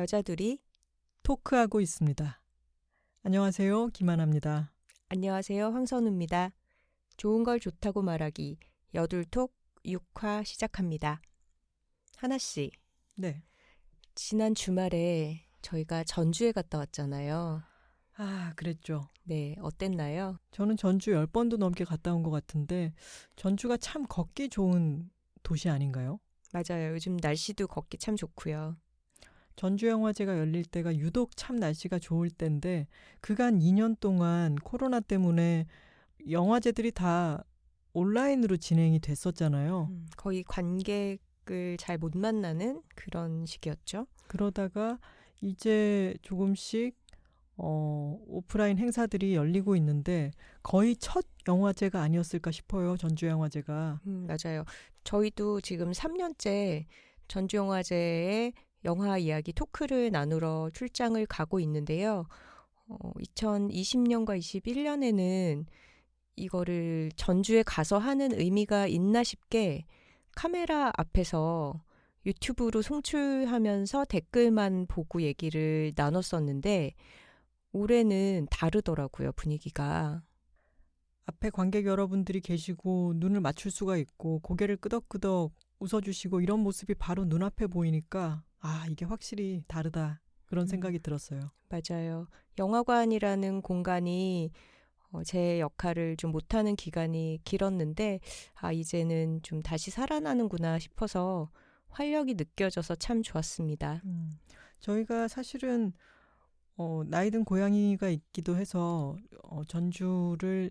여자들이 토크하고 있습니다. 안녕하세요. 김하나입니다. 안녕하세요. 황선우입니다. 좋은 걸 좋다고 말하기 여둘톡 6화 시작합니다. 하나씨, 네. 지난 주말에 저희가 전주에 갔다 왔잖아요. 그랬죠. 네, 어땠나요? 저는 전주 10번도 넘게 갔다 온 것 같은데 전주가 참 걷기 좋은 도시 아닌가요? 맞아요. 요즘 날씨도 걷기 참 좋고요. 전주영화제가 열릴 때가 유독 참 날씨가 좋을 때인데 그간 2년 동안 코로나 때문에 영화제들이 다 온라인으로 진행이 됐었잖아요. 거의 관객을 잘 못 만나는 그런 시기였죠. 그러다가 이제 조금씩 오프라인 행사들이 열리고 있는데 거의 첫 영화제가 아니었을까 싶어요. 전주영화제가. 맞아요. 저희도 지금 3년째 전주영화제에 영화 이야기 토크를 나누러 출장을 가고 있는데요. 2020년과 21년에는 이거를 전주에 가서 하는 의미가 있나 싶게 카메라 앞에서 유튜브로 송출하면서 댓글만 보고 얘기를 나눴었는데 올해는 다르더라고요, 분위기가. 앞에 관객 여러분들이 계시고 눈을 맞출 수가 있고 고개를 끄덕끄덕 웃어주시고 이런 모습이 바로 눈앞에 보이니까 이게 확실히 다르다 그런 생각이 들었어요. 맞아요. 영화관이라는 공간이 제 역할을 좀 못하는 기간이 길었는데 이제는 좀 다시 살아나는구나 싶어서 활력이 느껴져서 참 좋았습니다. 저희가 사실은 나이든 고양이가 있기도 해서 전주를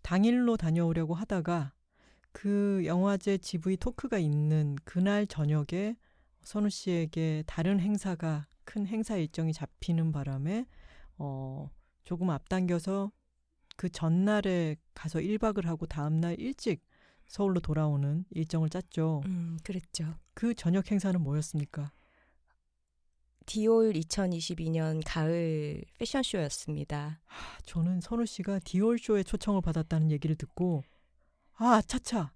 당일로 다녀오려고 하다가 그 영화제 GV 토크가 있는 그날 저녁에 선우 씨에게 다른 행사가 큰 행사 일정이 잡히는 바람에 조금 앞당겨서 그 전날에 가서 1박을 하고 다음날 일찍 서울로 돌아오는 일정을 짰죠. 그랬죠. 그 저녁 행사는 뭐였습니까? 디올 2022년 가을 패션쇼였습니다. 저는 선우 씨가 디올쇼에 초청을 받았다는 얘기를 듣고 차차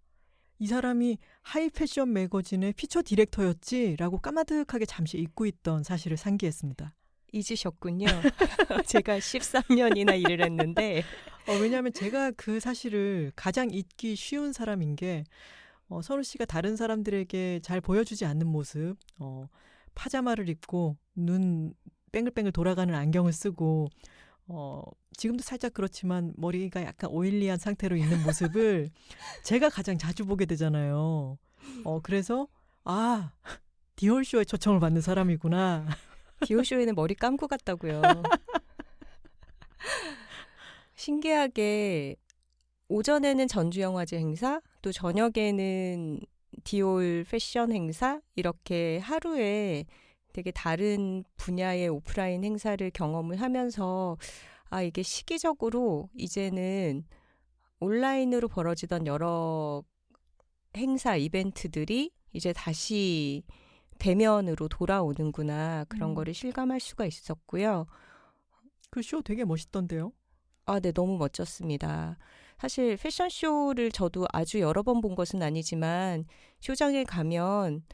이 사람이 하이패션 매거진의 피처 디렉터였지? 라고 까마득하게 잠시 잊고 있던 사실을 상기했습니다. 잊으셨군요. 제가 13년이나 일을 했는데 왜냐하면 제가 그 사실을 가장 잊기 쉬운 사람인 게 선우 씨가 다른 사람들에게 잘 보여주지 않는 모습, 파자마를 입고 눈 뱅글뱅글 돌아가는 안경을 쓰고 지금도 살짝 그렇지만 머리가 약간 오일리한 상태로 있는 모습을 제가 가장 자주 보게 되잖아요. 그래서 디올쇼에 초청을 받는 사람이구나. 디올쇼에는 머리 감고 갔다고요. 신기하게 오전에는 전주영화제 행사, 또 저녁에는 디올 패션 행사 이렇게 하루에 되게 다른 분야의 오프라인 행사를 경험을 하면서 이게 시기적으로 이제는 온라인으로 벌어지던 여러 행사, 이벤트들이 이제 다시 대면으로 돌아오는구나 그런 거를 실감할 수가 있었고요. 그 쇼 되게 멋있던데요? 네, 너무 멋졌습니다. 사실 패션쇼를 저도 아주 여러 번 본 것은 아니지만 쇼장에 가면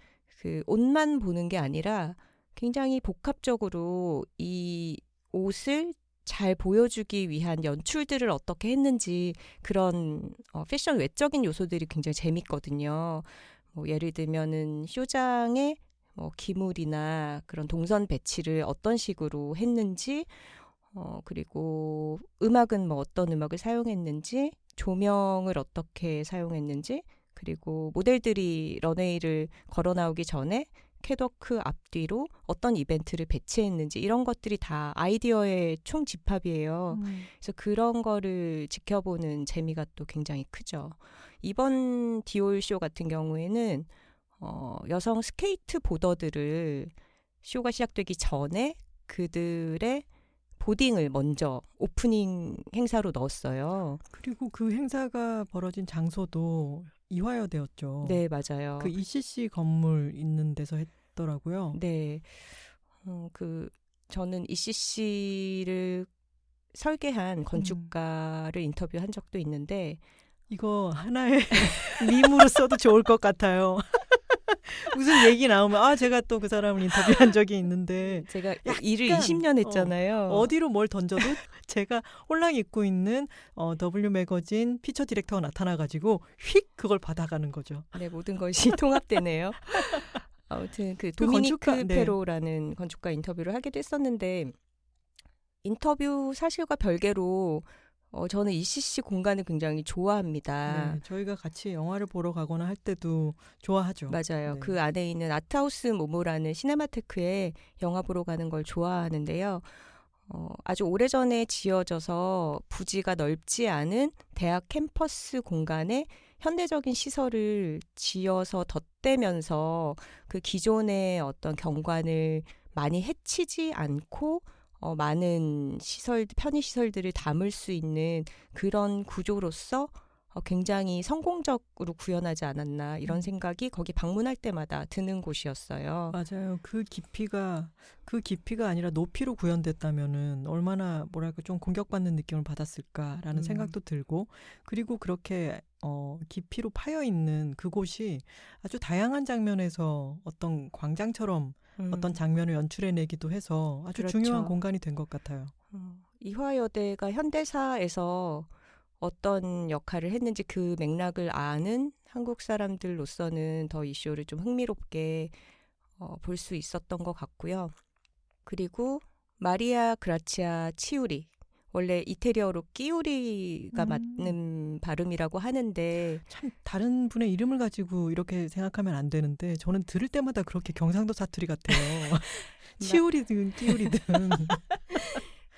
그 옷만 보는 게 아니라 굉장히 복합적으로 이 옷을 잘 보여주기 위한 연출들을 어떻게 했는지 그런 패션 외적인 요소들이 굉장히 재밌거든요. 예를 들면은 쇼장에 기물이나 그런 동선 배치를 어떤 식으로 했는지 그리고 음악은 어떤 음악을 사용했는지 조명을 어떻게 사용했는지 그리고 모델들이 런웨이를 걸어 나오기 전에 catwalk 앞뒤로 어떤 이벤트를 배치했는지 이런 것들이 다 아이디어의 총집합이에요. 그래서 그런 거를 지켜보는 재미가 또 굉장히 크죠. 이번 디올쇼 같은 경우에는 여성 스케이트 보더들을 쇼가 시작되기 전에 그들의 보딩을 먼저 오프닝 행사로 넣었어요. 그리고 그 행사가 벌어진 장소도 이화여대였죠. 네, 맞아요. 그 ECC 건물 있는 데서 했더라고요. 네. 저는 ECC를 설계한 건축가를 인터뷰한 적도 있는데 이거 하나의 밈으로 써도 좋을 것 같아요. 무슨 얘기 나오면 제가 또 그 사람을 인터뷰한 적이 있는데 제가 약간, 일을 20년 했잖아요. 어디로 뭘 던져도 제가 홀랑 입고 있는 W 매거진 피처 디렉터가 나타나가지고 휙 그걸 받아가는 거죠. 네, 모든 것이 통합되네요. 아무튼 그 그 도미니크 건축가, 네. 페로라는 건축가 인터뷰를 하기도 했었는데 인터뷰 사실과 별개로 저는 ECC 공간을 굉장히 좋아합니다. 네, 저희가 같이 영화를 보러 가거나 할 때도 좋아하죠. 맞아요. 네. 그 안에 있는 아트하우스 모모라는 시네마테크에 영화 보러 가는 걸 좋아하는데요. 아주 오래전에 지어져서 부지가 넓지 않은 대학 캠퍼스 공간에 현대적인 시설을 지어서 덧대면서 그 기존의 어떤 경관을 많이 해치지 않고 많은 편의시설들을 담을 수 있는 그런 구조로서 굉장히 성공적으로 구현하지 않았나 이런 생각이 거기 방문할 때마다 드는 곳이었어요. 맞아요. 그 깊이가 아니라 높이로 구현됐다면은 얼마나 뭐랄까 좀 공격받는 느낌을 받았을까라는 생각도 들고, 그리고 그렇게 깊이로 파여 있는 그곳이 아주 다양한 장면에서 어떤 광장처럼 어떤 장면을 연출해내기도 해서 아주 그렇죠. 중요한 공간이 된 것 같아요. 이화여대가 현대사에서 어떤 역할을 했는지 그 맥락을 아는 한국 사람들로서는 더 이 쇼를 좀 흥미롭게 볼 수 있었던 것 같고요. 그리고 마리아 그라치아 치우리, 원래 이태리어로 끼우리가 맞는 발음이라고 하는데 참 다른 분의 이름을 가지고 이렇게 생각하면 안 되는데 저는 들을 때마다 그렇게 경상도 사투리 같아요. 치우리든 끼우리든.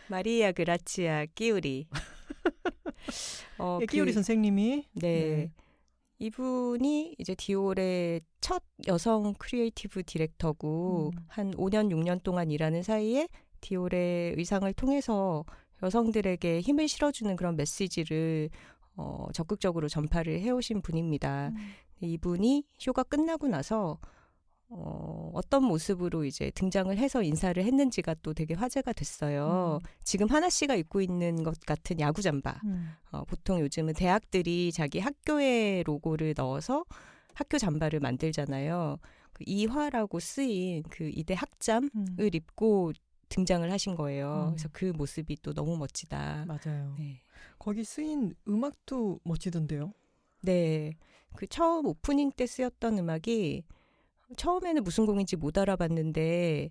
마리아 그라치아 끼우리. 끼우리 선생님이 네. 이분이 이제 디올의 첫 여성 크리에이티브 디렉터고 한 5년, 6년 동안 일하는 사이에 디올의 의상을 통해서 여성들에게 힘을 실어주는 그런 메시지를 적극적으로 전파를 해오신 분입니다. 이분이 쇼가 끝나고 나서 어떤 모습으로 이제 등장을 해서 인사를 했는지가 또 되게 화제가 됐어요. 지금 하나 씨가 입고 있는 것 같은 야구 잠바. 보통 요즘은 대학들이 자기 학교의 로고를 넣어서 학교 잠바를 만들잖아요. 그 이화라고 쓰인 그 이대 학잠을 입고 등장을 하신 거예요. 그래서 그 모습이 또 너무 멋지다. 맞아요. 네. 거기 쓰인 음악도 멋지던데요. 네. 그 처음 오프닝 때 쓰였던 음악이 처음에는 무슨 곡인지 못 알아봤는데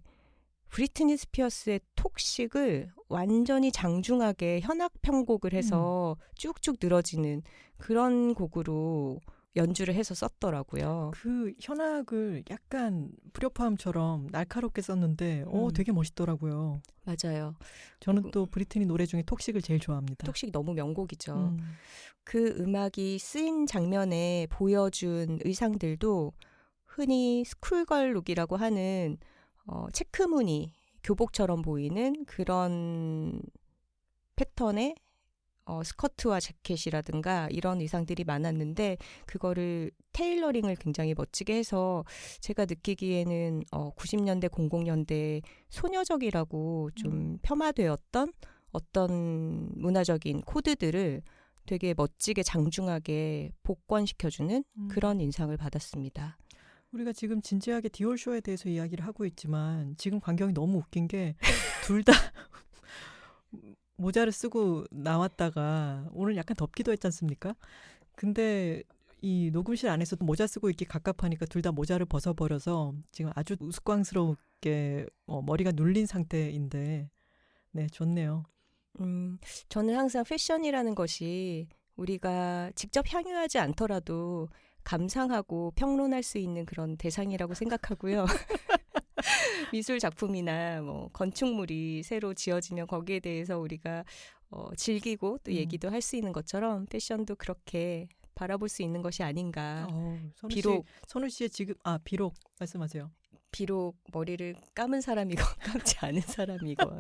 브리트니 스피어스의 톡식을 완전히 장중하게 현악 편곡을 해서 쭉쭉 늘어지는 그런 곡으로 연주를 해서 썼더라고요. 그 현악을 약간 불협화음처럼 날카롭게 썼는데 되게 멋있더라고요. 맞아요. 저는 또 브리트니 노래 중에 톡식을 제일 좋아합니다. 톡식 너무 명곡이죠. 그 음악이 쓰인 장면에 보여준 의상들도 흔히 스쿨걸 룩이라고 하는 체크무늬, 교복처럼 보이는 그런 패턴의 스커트와 자켓이라든가 이런 의상들이 많았는데 그거를 테일러링을 굉장히 멋지게 해서 제가 느끼기에는 90년대, 00년대 소녀적이라고 좀 폄하되었던 어떤 문화적인 코드들을 되게 멋지게 장중하게 복권시켜주는 그런 인상을 받았습니다. 우리가 지금 진지하게 디올쇼에 대해서 이야기를 하고 있지만 지금 광경이 너무 웃긴 게 둘 다 모자를 쓰고 나왔다가 오늘 약간 덥기도 했지 않습니까? 근데 이 녹음실 안에서도 모자 쓰고 있기 갑갑하니까 둘 다 모자를 벗어버려서 지금 아주 우스꽝스럽게 머리가 눌린 상태인데 네, 좋네요. 저는 항상 패션이라는 것이 우리가 직접 향유하지 않더라도 감상하고 평론할 수 있는 그런 대상이라고 생각하고요. 미술 작품이나 뭐 건축물이 새로 지어지면 거기에 대해서 우리가 즐기고 또 얘기도 할 수 있는 것처럼 패션도 그렇게 바라볼 수 있는 것이 아닌가. 선우 씨의 지금 비록 말씀하세요. 비록 머리를 감은 사람이건 감지 않은 사람이건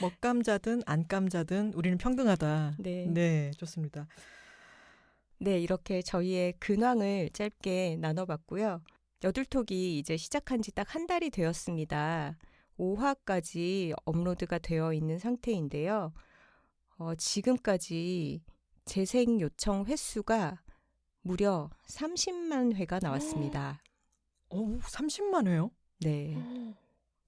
먹감자든 안 감자든 우리는 평등하다. 네, 좋습니다. 네, 이렇게 저희의 근황을 짧게 나눠봤고요. 여둘톡이 이제 시작한 지 딱 한 달이 되었습니다. 5화까지 업로드가 되어 있는 상태인데요. 지금까지 재생 요청 횟수가 무려 30만 회가 나왔습니다. 오, 30만 회요? 네.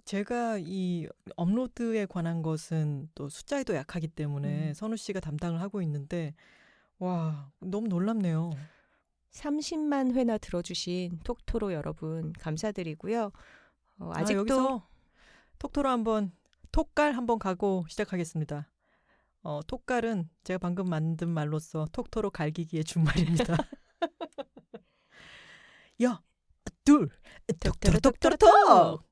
제가 이 업로드에 관한 것은 또 숫자에도 약하기 때문에 음. 선우 씨가 담당을 하고 있는데 와, 너무 놀랍네요. 30만 회나 들어주신 톡토로 여러분 감사드리고요. 아, 아직도 여기서 톡토로 한번 톡갈 한번 가고 시작하겠습니다. 톡갈은 제가 방금 만든 말로써 톡토로 갈기기의 준말입니다. 야, 둘, 톡토로 톡토로 톡!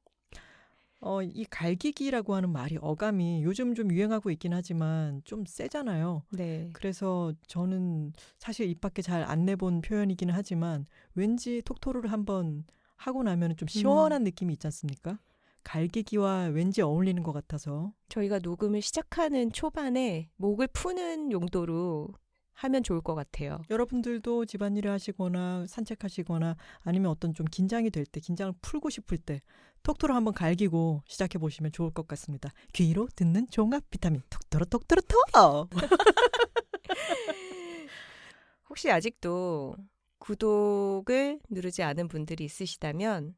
이 갈기기라고 하는 말이 어감이 요즘 좀 유행하고 있긴 하지만 좀 세잖아요. 네. 그래서 저는 사실 입 밖에 잘 안 내본 표현이기는 하지만 왠지 톡토로를 한번 하고 나면 좀 시원한 느낌이 있지 않습니까? 갈기기와 왠지 어울리는 것 같아서. 저희가 녹음을 시작하는 초반에 목을 푸는 용도로 하면 좋을 것 같아요. 여러분들도 집안일을 하시거나 산책하시거나 아니면 어떤 좀 긴장이 될 때, 긴장을 풀고 싶을 때 톡토로 한번 갈기고 시작해 보시면 좋을 것 같습니다. 귀로 듣는 종합 비타민 톡토로 톡토로 톡! 혹시 아직도 구독을 누르지 않은 분들이 있으시다면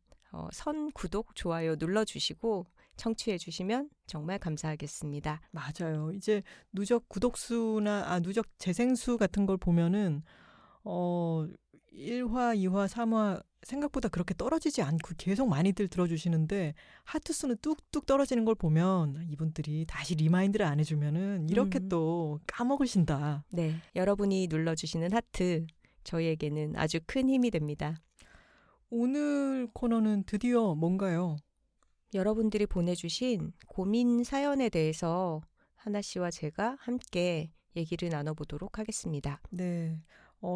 선 구독, 좋아요 눌러주시고 청취해 주시면 정말 감사하겠습니다. 맞아요. 이제 누적 구독수나 누적 재생수 같은 걸 보면은 1화, 2화, 3화 생각보다 그렇게 떨어지지 않고 계속 많이들 들어주시는데 하트 수는 뚝뚝 떨어지는 걸 보면 이분들이 다시 리마인드를 안 해주면은 이렇게 또 까먹으신다. 네, 여러분이 눌러주시는 하트 저희에게는 아주 큰 힘이 됩니다. 오늘 코너는 드디어 뭔가요? 여러분들이 보내주신 고민 사연에 대해서 하나 씨와 제가 함께 얘기를 나눠보도록 하겠습니다. 네.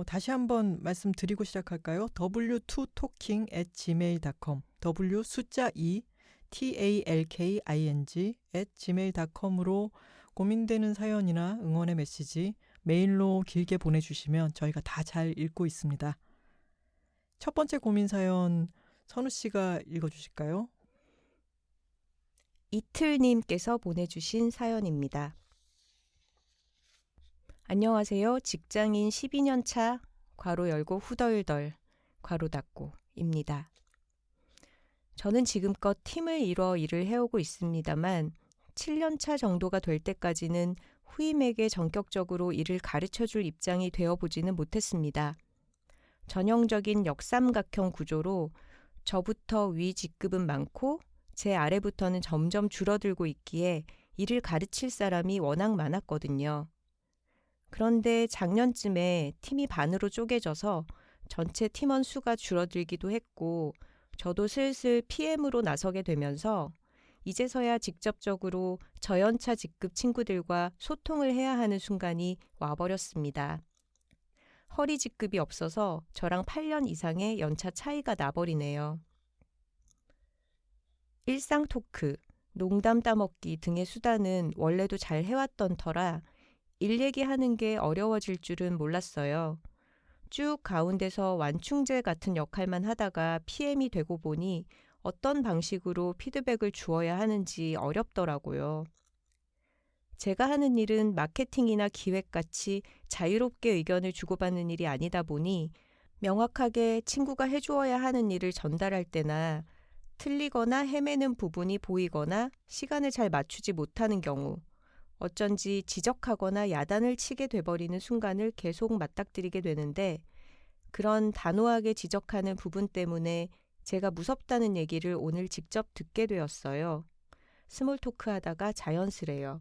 다시 한번 말씀드리고 시작할까요? w2talking@gmail.com w 숫자 2 talking@gmail.com으로 고민되는 사연이나 응원의 메시지 메일로 길게 보내주시면 저희가 다 잘 읽고 있습니다. 첫 번째 고민 사연 선우 씨가 읽어주실까요? 이틀님께서 보내주신 사연입니다. 안녕하세요. 직장인 12년 차 괄호 열고 후덜덜 괄호 닫고입니다. 저는 지금껏 팀을 이뤄 일을 해오고 있습니다만 7년 차 정도가 될 때까지는 후임에게 전격적으로 일을 가르쳐줄 입장이 되어보지는 못했습니다. 전형적인 역삼각형 구조로 저부터 위 직급은 많고 제 아래부터는 점점 줄어들고 있기에 일을 가르칠 사람이 워낙 많았거든요. 그런데 작년쯤에 팀이 반으로 쪼개져서 전체 팀원 수가 줄어들기도 했고 저도 슬슬 PM으로 나서게 되면서 이제서야 직접적으로 저연차 직급 친구들과 소통을 해야 하는 순간이 와버렸습니다. 허리 직급이 없어서 저랑 8년 이상의 연차 차이가 나버리네요. 일상 토크, 농담 따먹기 등의 수단은 원래도 잘 해왔던 터라 일 얘기하는 게 어려워질 줄은 몰랐어요. 쭉 가운데서 완충제 같은 역할만 하다가 PM이 되고 보니 어떤 방식으로 피드백을 주어야 하는지 어렵더라고요. 제가 하는 일은 마케팅이나 기획같이 자유롭게 의견을 주고받는 일이 아니다 보니 명확하게 친구가 해주어야 하는 일을 전달할 때나 틀리거나 헤매는 부분이 보이거나 시간을 잘 맞추지 못하는 경우 어쩐지 지적하거나 야단을 치게 돼버리는 순간을 계속 맞닥뜨리게 되는데 그런 단호하게 지적하는 부분 때문에 제가 무섭다는 얘기를 오늘 직접 듣게 되었어요. 스몰 토크 하다가 자연스레요.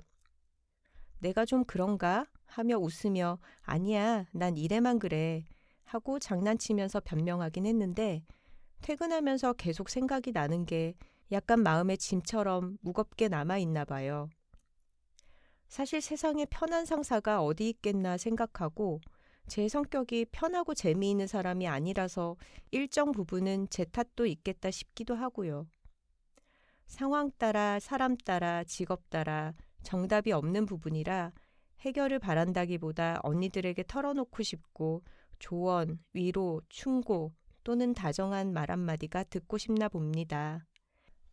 내가 좀 그런가? 하며 웃으며 아니야, 난 이래만 그래 하고 장난치면서 변명하긴 했는데 퇴근하면서 계속 생각이 나는 게 약간 마음의 짐처럼 무겁게 남아있나 봐요. 사실 세상에 편한 상사가 어디 있겠나 생각하고 제 성격이 편하고 재미있는 사람이 아니라서 일정 부분은 제 탓도 있겠다 싶기도 하고요. 상황 따라 사람 따라 직업 따라 정답이 없는 부분이라 해결을 바란다기보다 언니들에게 털어놓고 싶고 조언, 위로, 충고 또는 다정한 말 한마디가 듣고 싶나 봅니다.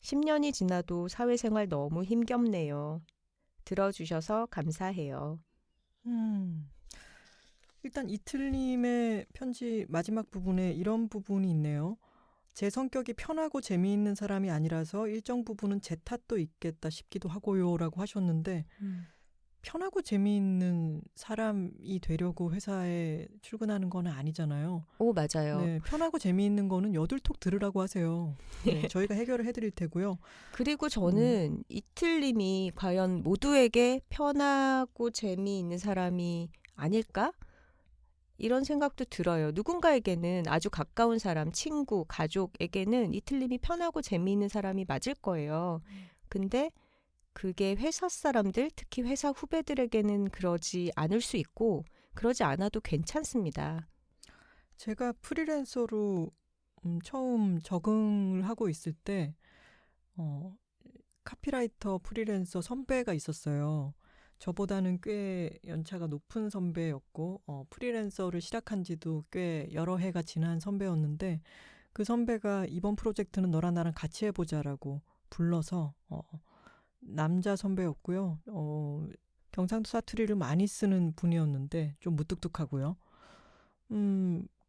10년이 지나도 사회생활 너무 힘겹네요. 들어주셔서 감사해요. 일단 이틀님의 편지 마지막 부분에 이런 부분이 있네요. 제 성격이 편하고 재미있는 사람이 아니라서 일정 부분은 제 탓도 있겠다 싶기도 하고요라고 하셨는데 편하고 재미있는 사람이 되려고 회사에 출근하는 건 아니잖아요. 오, 맞아요. 네, 편하고 재미있는 거는 여들톡 들으라고 하세요. 네, 저희가 해결을 해드릴 테고요. 그리고 저는 이틀님이 과연 모두에게 편하고 재미있는 사람이 아닐까? 이런 생각도 들어요. 누군가에게는 아주 가까운 사람, 친구, 가족에게는 이틀님이 편하고 재미있는 사람이 맞을 거예요. 근데 그게 회사 사람들, 특히 회사 후배들에게는 그러지 않을 수 있고 그러지 않아도 괜찮습니다. 제가 프리랜서로 처음 적응을 하고 있을 때 카피라이터 프리랜서 선배가 있었어요. 저보다는 꽤 연차가 높은 선배였고 프리랜서를 시작한 지도 꽤 여러 해가 지난 선배였는데 그 선배가 이번 프로젝트는 너랑 나랑 같이 해보자라고 불러서 남자 선배였고요. 경상도 사투리를 많이 쓰는 분이었는데 좀 무뚝뚝하고요.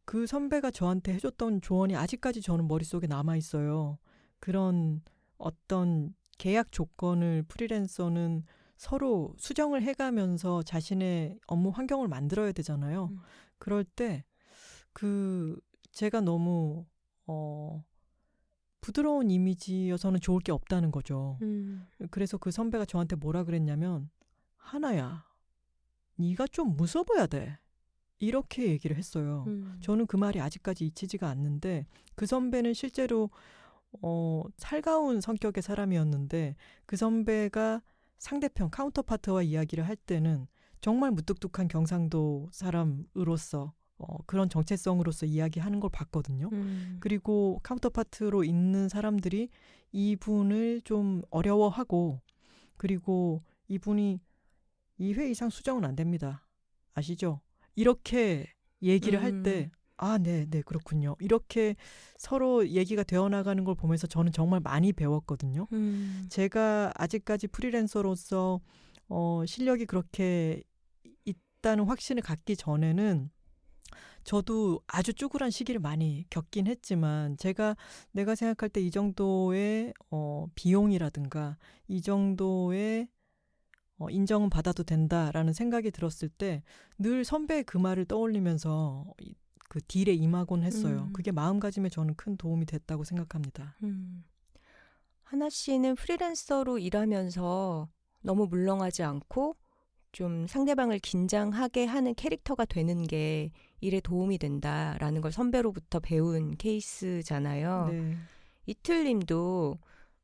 그 선배가 저한테 해줬던 조언이 아직까지 저는 머릿속에 남아있어요. 그런 어떤 계약 조건을 프리랜서는 서로 수정을 해가면서 자신의 업무 환경을 만들어야 되잖아요. 그럴 때 제가 너무 부드러운 이미지여서는 좋을 게 없다는 거죠. 그래서 그 선배가 저한테 뭐라 그랬냐면 하나야, 네가 좀 무서워 보여야 돼. 이렇게 얘기를 했어요. 저는 그 말이 아직까지 잊히지가 않는데 그 선배는 실제로 살가운 성격의 사람이었는데 그 선배가 상대편 카운터파트와 이야기를 할 때는 정말 무뚝뚝한 경상도 사람으로서 그런 정체성으로서 이야기하는 걸 봤거든요. 그리고 카운터파트로 있는 사람들이 이분을 좀 어려워하고 그리고 이분이 2회 이상 수정은 안 됩니다. 아시죠? 이렇게 얘기를 할 때 네, 그렇군요. 이렇게 서로 얘기가 되어나가는 걸 보면서 저는 정말 많이 배웠거든요. 제가 아직까지 프리랜서로서 실력이 그렇게 있다는 확신을 갖기 전에는 저도 아주 쭈그란 시기를 많이 겪긴 했지만 내가 생각할 때 이 정도의 비용이라든가 이 정도의 인정은 받아도 된다라는 생각이 들었을 때 늘 선배의 그 말을 떠올리면서 그 딜에 임하곤 했어요. 그게 마음가짐에 저는 큰 도움이 됐다고 생각합니다. 하나 씨는 프리랜서로 일하면서 너무 물렁하지 않고 좀 상대방을 긴장하게 하는 캐릭터가 되는 게 일에 도움이 된다라는 걸 선배로부터 배운 케이스잖아요. 네. 이틀님도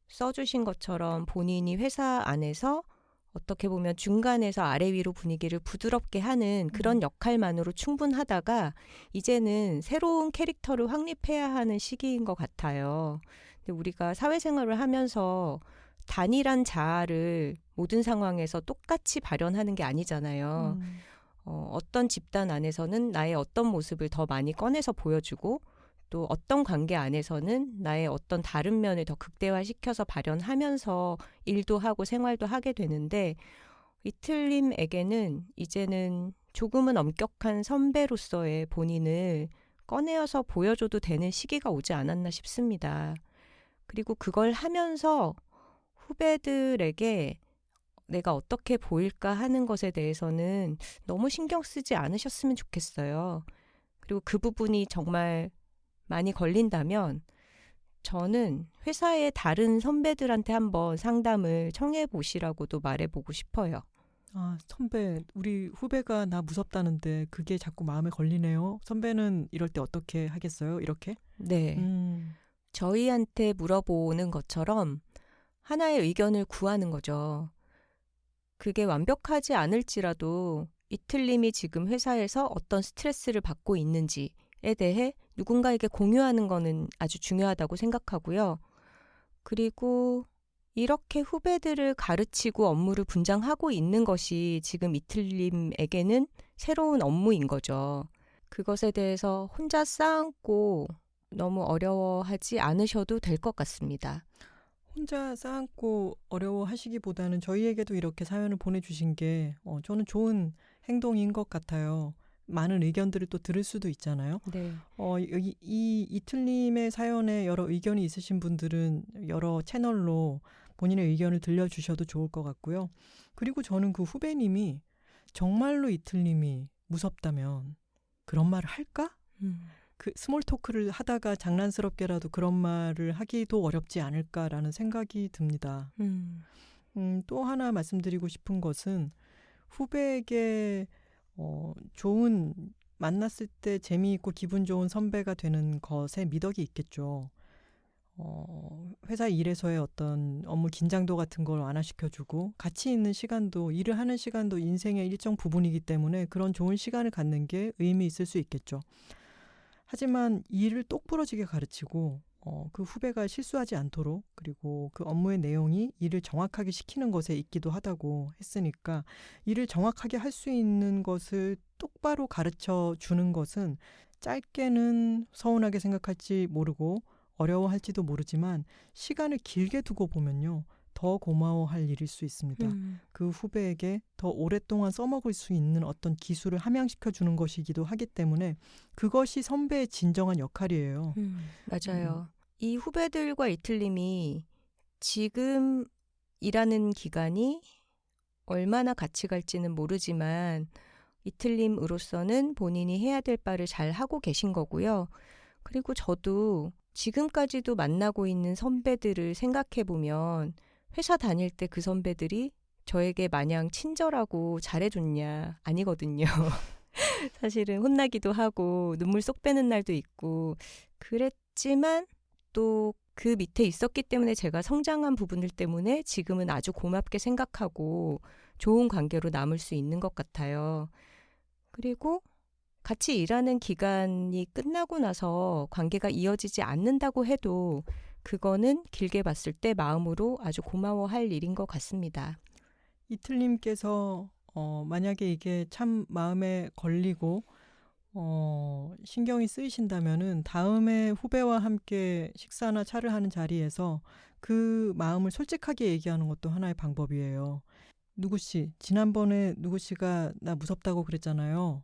써주신 것처럼 본인이 회사 안에서 어떻게 보면 중간에서 아래 위로 분위기를 부드럽게 하는 그런 역할만으로 충분하다가 이제는 새로운 캐릭터를 확립해야 하는 시기인 것 같아요. 근데 우리가 사회생활을 하면서 단일한 자아를 모든 상황에서 똑같이 발현하는 게 아니잖아요. 어떤 집단 안에서는 나의 어떤 모습을 더 많이 꺼내서 보여주고 또 어떤 관계 안에서는 나의 어떤 다른 면을 더 극대화시켜서 발현하면서 일도 하고 생활도 하게 되는데 이틀님에게는 이제는 조금은 엄격한 선배로서의 본인을 꺼내어서 보여줘도 되는 시기가 오지 않았나 싶습니다. 그리고 그걸 하면서 후배들에게 내가 어떻게 보일까 하는 것에 대해서는 너무 신경 쓰지 않으셨으면 좋겠어요. 그리고 그 부분이 정말 많이 걸린다면 저는 회사의 다른 선배들한테 한번 상담을 청해 보시라고도 말해보고 싶어요. 선배, 우리 후배가 나 무섭다는데 그게 자꾸 마음에 걸리네요. 선배는 이럴 때 어떻게 하겠어요? 이렇게? 네. 저희한테 물어보는 것처럼 하나의 의견을 구하는 거죠. 그게 완벽하지 않을지라도 이틀님이 지금 회사에서 어떤 스트레스를 받고 있는지에 대해 누군가에게 공유하는 거는 아주 중요하다고 생각하고요. 그리고 이렇게 후배들을 가르치고 업무를 분장하고 있는 것이 지금 이틀님에게는 새로운 업무인 거죠. 그것에 대해서 혼자 쌓고 너무 어려워하지 않으셔도 될 것 같습니다. 혼자 쌓고 어려워하시기보다는 저희에게도 이렇게 사연을 보내주신 게 저는 좋은 행동인 것 같아요. 많은 의견들을 또 들을 수도 있잖아요. 네. 이 이틀님의 사연에 여러 의견이 있으신 분들은 여러 채널로 본인의 의견을 들려주셔도 좋을 것 같고요. 그리고 저는 그 후배님이 정말로 이틀님이 무섭다면 그런 말을 할까? 그 스몰 토크를 하다가 장난스럽게라도 그런 말을 하기도 어렵지 않을까라는 생각이 듭니다. 또 하나 말씀드리고 싶은 것은 후배에게 좋은 만났을 때 재미있고 기분 좋은 선배가 되는 것에 미덕이 있겠죠. 회사 일에서의 어떤 업무 긴장도 같은 걸 완화시켜주고 같이 있는 시간도 일을 하는 시간도 인생의 일정 부분이기 때문에 그런 좋은 시간을 갖는 게 의미 있을 수 있겠죠. 하지만 일을 똑부러지게 가르치고 그 후배가 실수하지 않도록 그리고 그 업무의 내용이 일을 정확하게 시키는 것에 있기도 하다고 했으니까 일을 정확하게 할 수 있는 것을 똑바로 가르쳐 주는 것은 짧게는 서운하게 생각할지 모르고 어려워할지도 모르지만 시간을 길게 두고 보면요. 더 고마워할 일일 수 있습니다. 그 후배에게 더 오랫동안 써먹을 수 있는 어떤 기술을 함양시켜 주는 것이기도 하기 때문에 그것이 선배의 진정한 역할이에요. 맞아요. 이 후배들과 이틀님이 지금 일하는 기간이 얼마나 같이 갈지는 모르지만 이틀님으로서는 본인이 해야 될 바를 잘 하고 계신 거고요. 그리고 저도 지금까지도 만나고 있는 선배들을 생각해 보면 회사 다닐 때 그 선배들이 저에게 마냥 친절하고 잘해줬냐 아니거든요. 사실은 혼나기도 하고 눈물 쏙 빼는 날도 있고 그랬지만 또 그 밑에 있었기 때문에 제가 성장한 부분들 때문에 지금은 아주 고맙게 생각하고 좋은 관계로 남을 수 있는 것 같아요. 그리고 같이 일하는 기간이 끝나고 나서 관계가 이어지지 않는다고 해도 그거는 길게 봤을 때 마음으로 아주 고마워할 일인 것 같습니다. 이틀님께서 만약에 이게 참 마음에 걸리고 신경이 쓰이신다면은 다음에 후배와 함께 식사나 차를 하는 자리에서 그 마음을 솔직하게 얘기하는 것도 하나의 방법이에요. 누구씨, 지난번에 누구씨가 나 무섭다고 그랬잖아요.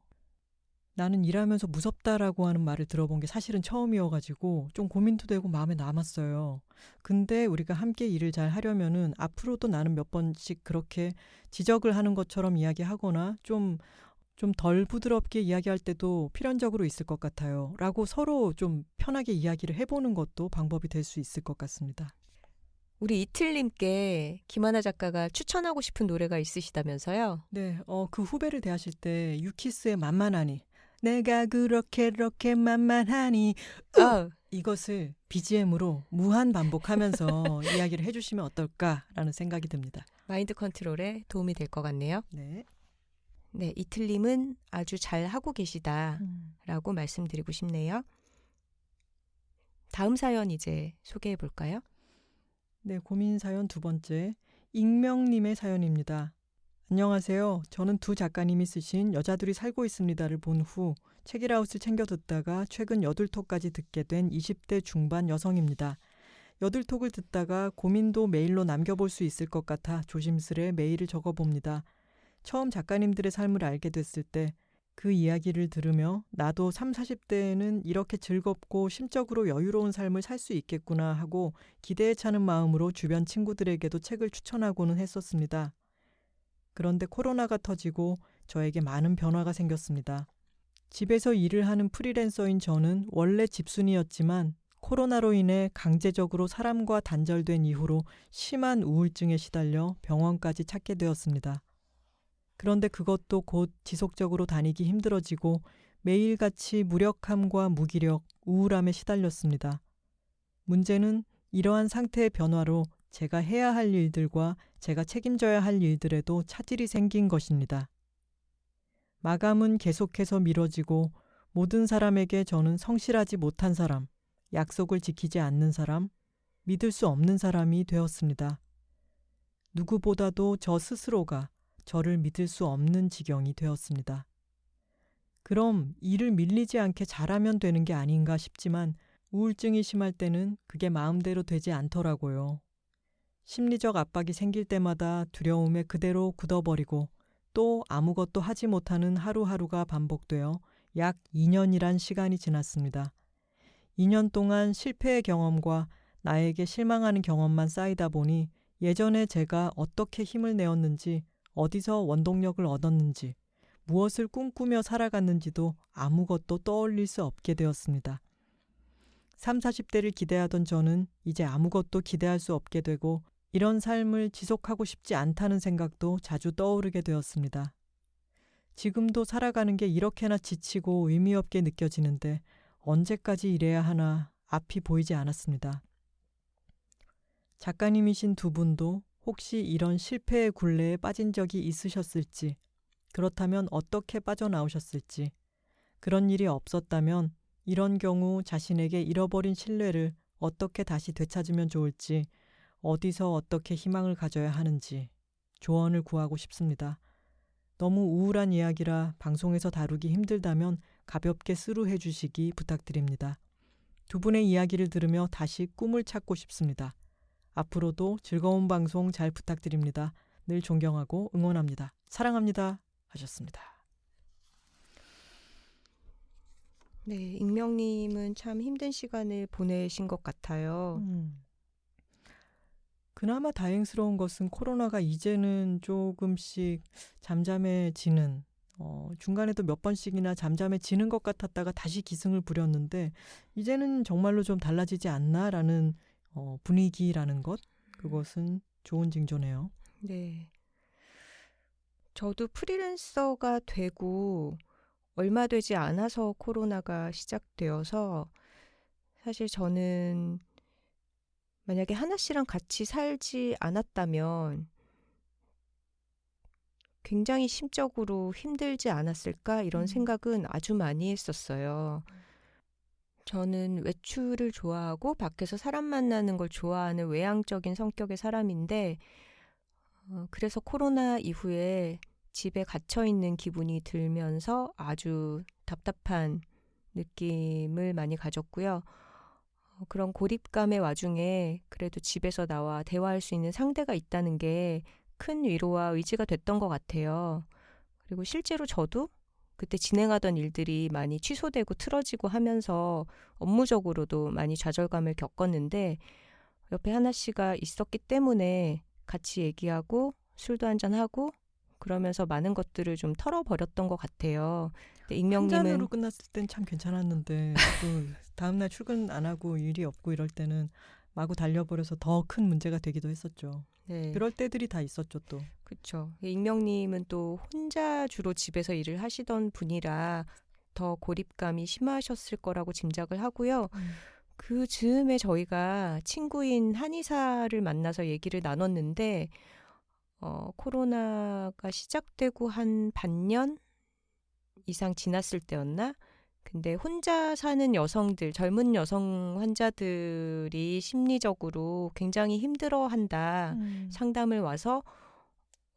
나는 일하면서 무섭다라고 하는 말을 들어본 게 사실은 처음이어가지고 좀 고민도 되고 마음에 남았어요. 근데 우리가 함께 일을 잘 하려면은 앞으로도 나는 몇 번씩 그렇게 지적을 하는 것처럼 이야기하거나 좀 덜 부드럽게 이야기할 때도 필연적으로 있을 것 같아요. 라고 서로 좀 편하게 이야기를 해보는 것도 방법이 될 수 있을 것 같습니다. 우리 이틀님께 김하나 작가가 추천하고 싶은 노래가 있으시다면서요? 네, 그 후배를 대하실 때 유키스의 만만하니 내가 그렇게 만만하니 이것을 BGM으로 무한 반복하면서 이야기를 해주시면 어떨까라는 생각이 듭니다. 마인드 컨트롤에 도움이 될 것 같네요. 네. 네, 이틀님은 아주 잘 하고 계시다라고 말씀드리고 싶네요. 다음 사연 이제 소개해 볼까요? 네, 고민 사연 두 번째, 익명님의 사연입니다. 안녕하세요. 저는 두 작가님이 쓰신 여자들이 살고 있습니다를 본 후 책이라웃을 챙겨 듣다가 최근 여둘톡까지 듣게 된 20대 중반 여성입니다. 여둘톡을 듣다가 고민도 메일로 남겨볼 수 있을 것 같아 조심스레 메일을 적어봅니다. 처음 작가님들의 삶을 알게 됐을 때 그 이야기를 들으며 나도 30, 40대에는 이렇게 즐겁고 심적으로 여유로운 삶을 살 수 있겠구나 하고 기대에 차는 마음으로 주변 친구들에게도 책을 추천하고는 했었습니다. 그런데 코로나가 터지고 저에게 많은 변화가 생겼습니다. 집에서 일을 하는 프리랜서인 저는 원래 집순이였지만 코로나로 인해 강제적으로 사람과 단절된 이후로 심한 우울증에 시달려 병원까지 찾게 되었습니다. 그런데 그것도 곧 지속적으로 다니기 힘들어지고 매일같이 무력함과 무기력, 우울함에 시달렸습니다. 문제는 이러한 상태의 변화로 제가 해야 할 일들과 제가 책임져야 할 일들에도 차질이 생긴 것입니다. 마감은 계속해서 미뤄지고 모든 사람에게 저는 성실하지 못한 사람, 약속을 지키지 않는 사람, 믿을 수 없는 사람이 되었습니다. 누구보다도 저 스스로가 저를 믿을 수 없는 지경이 되었습니다. 그럼 일을 밀리지 않게 잘하면 되는 게 아닌가 싶지만 우울증이 심할 때는 그게 마음대로 되지 않더라고요. 심리적 압박이 생길 때마다 두려움에 그대로 굳어버리고 또 아무것도 하지 못하는 하루하루가 반복되어 약 2년이란 시간이 지났습니다. 2년 동안 실패의 경험과 나에게 실망하는 경험만 쌓이다 보니 예전에 제가 어떻게 힘을 내었는지, 어디서 원동력을 얻었는지, 무엇을 꿈꾸며 살아갔는지도 아무것도 떠올릴 수 없게 되었습니다. 3, 40대를 기대하던 저는 이제 아무것도 기대할 수 없게 되고 이런 삶을 지속하고 싶지 않다는 생각도 자주 떠오르게 되었습니다. 지금도 살아가는 게 이렇게나 지치고 의미 없게 느껴지는데 언제까지 이래야 하나 앞이 보이지 않았습니다. 작가님이신 두 분도 혹시 이런 실패의 굴레에 빠진 적이 있으셨을지, 그렇다면 어떻게 빠져나오셨을지, 그런 일이 없었다면 이런 경우 자신에게 잃어버린 신뢰를 어떻게 다시 되찾으면 좋을지, 어디서 어떻게 희망을 가져야 하는지 조언을 구하고 싶습니다. 너무 우울한 이야기라 방송에서 다루기 힘들다면 가볍게 스루해 주시기 부탁드립니다. 두 분의 이야기를 들으며 다시 꿈을 찾고 싶습니다. 앞으로도 즐거운 방송 잘 부탁드립니다. 늘 존경하고 응원합니다. 사랑합니다. 하셨습니다. 네, 익명님은 참 힘든 시간을 보내신 것 같아요. 그나마 다행스러운 것은 코로나가 이제는 조금씩 잠잠해지는, 중간에도 몇 번씩이나 잠잠해지는 것 같았다가 다시 기승을 부렸는데 이제는 정말로 좀 달라지지 않나라는 분위기라는 것, 그것은 좋은 징조네요. 네. 저도 프리랜서가 되고 얼마 되지 않아서 코로나가 시작되어서 사실 저는 만약에 하나 씨랑 같이 살지 않았다면 굉장히 심적으로 힘들지 않았을까 이런 생각은 아주 많이 했었어요. 저는 외출을 좋아하고 밖에서 사람 만나는 걸 좋아하는 외향적인 성격의 사람인데 그래서 코로나 이후에 집에 갇혀 있는 기분이 들면서 아주 답답한 느낌을 많이 가졌고요. 그런 고립감의 와중에 그래도 집에서 나와 대화할 수 있는 상대가 있다는 게 큰 위로와 의지가 됐던 것 같아요. 그리고 실제로 저도 그때 진행하던 일들이 많이 취소되고 틀어지고 하면서 업무적으로도 많이 좌절감을 겪었는데 옆에 하나 씨가 있었기 때문에 같이 얘기하고 술도 한잔하고 그러면서 많은 것들을 좀 털어버렸던 것 같아요. 근데 한 잔으로 익명님은 끝났을 땐 참 괜찮았는데 또 다음날 출근 안 하고 일이 없고 이럴 때는 마구 달려버려서 더 큰 문제가 되기도 했었죠. 네, 그럴 때들이 다 있었죠 또. 그렇죠. 익명님은 또 혼자 주로 집에서 일을 하시던 분이라 더 고립감이 심하셨을 거라고 짐작을 하고요. 그 즈음에 저희가 친구인 한의사를 만나서 얘기를 나눴는데 코로나가 시작되고 한 반년 이상 지났을 때였나? 근데 혼자 사는 여성들, 젊은 여성 환자들이 심리적으로 굉장히 힘들어한다. 상담을 와서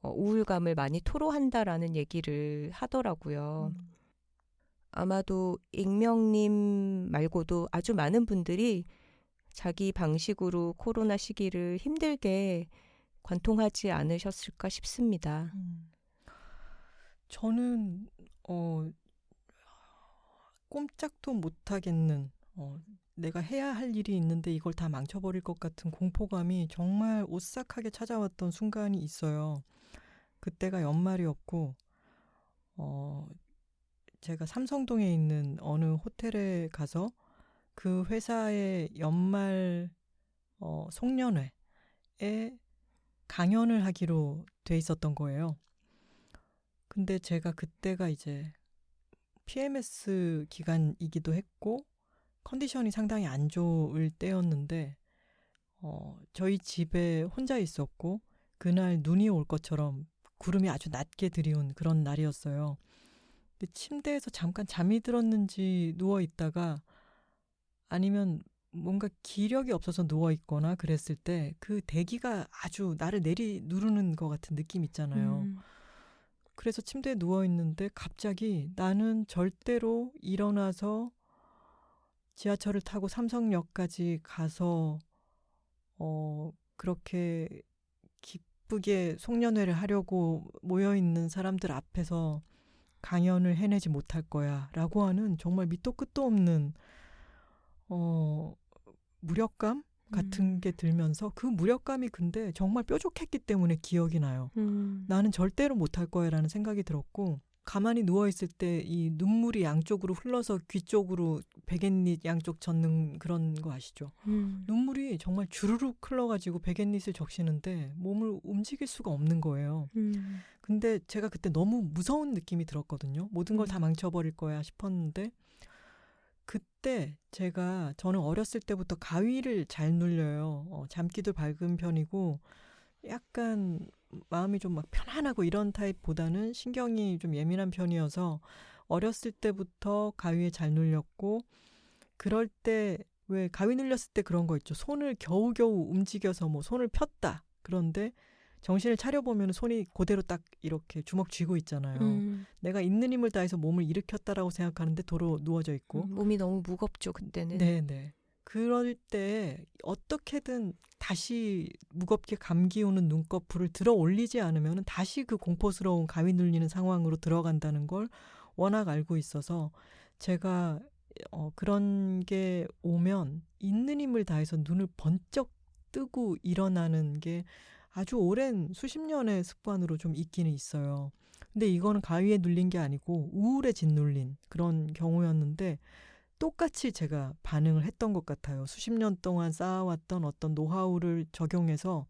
우울감을 많이 토로한다라는 얘기를 하더라고요. 아마도 익명님 말고도 아주 많은 분들이 자기 방식으로 코로나 시기를 힘들게 관통하지 않으셨을까 싶습니다. 저는 꼼짝도 못하겠는, 내가 해야 할 일이 있는데 이걸 다 망쳐버릴 것 같은 공포감이 정말 오싹하게 찾아왔던 순간이 있어요. 그때가 연말이었고 제가 삼성동에 있는 어느 호텔에 가서 그 회사의 연말 송년회에 강연을 하기로 돼 있었던 거예요. 근데 제가 그때가 이제 PMS 기간이기도 했고 컨디션이 상당히 안 좋을 때였는데 저희 집에 혼자 있었고 그날 눈이 올 것처럼 구름이 아주 낮게 드리운 그런 날이었어요. 근데 침대에서 잠깐 잠이 들었는지 누워 있다가 아니면 뭔가 기력이 없어서 누워 있거나 그랬을 때 그 대기가 아주 나를 누르는 것 같은 느낌 있잖아요. 그래서 침대에 누워 있는데 갑자기 나는 절대로 일어나서 지하철을 타고 삼성역까지 가서 그렇게 바쁘게 송년회를 하려고 모여있는 사람들 앞에서 강연을 해내지 못할 거야 라고 하는 정말 밑도 끝도 없는 무력감 같은 게 들면서 그 무력감이 근데 정말 뾰족했기 때문에 기억이 나요. 나는 절대로 못할 거야 라는 생각이 들었고 가만히 누워있을 때 이 눈물이 양쪽으로 흘러서 귀 쪽으로 베갯잎 양쪽 젓는 그런 거 아시죠? 눈물이 정말 주르륵 흘러가지고 베갯잎을 적시는데 몸을 움직일 수가 없는 거예요. 근데 제가 그때 너무 무서운 느낌이 들었거든요. 모든 걸 다 망쳐버릴 거야 싶었는데 그때 저는 어렸을 때부터 가위를 잘 눌려요. 잠기도 밝은 편이고 약간 마음이 좀 막 편안하고 이런 타입보다는 신경이 좀 예민한 편이어서 어렸을 때부터 가위에 잘 눌렸고 그럴 때 왜 가위 눌렸을 때 그런 거 있죠. 손을 겨우겨우 움직여서 뭐 손을 폈다. 그런데 정신을 차려보면 손이 그대로 딱 이렇게 주먹 쥐고 있잖아요. 내가 있는 힘을 다해서 몸을 일으켰다라고 생각하는데 도로 누워져 있고. 몸이 너무 무겁죠, 그때는. 네네. 그럴 때 어떻게든 다시 무겁게 감기우는 눈꺼풀을 들어 올리지 않으면 다시 그 공포스러운 가위 눌리는 상황으로 들어간다는 걸 워낙 알고 있어서 제가 그런 게 오면 있는 힘을 다해서 눈을 번쩍 뜨고 일어나는 게 아주 오랜 수십 년의 습관으로 좀 있기는 있어요. 근데 이거는 가위에 눌린 게 아니고 우울에 짓눌린 그런 경우였는데 똑같이 제가 반응을 했던 것 같아요. 수십 년 동안 쌓아왔던 어떤 노하우를 적용해서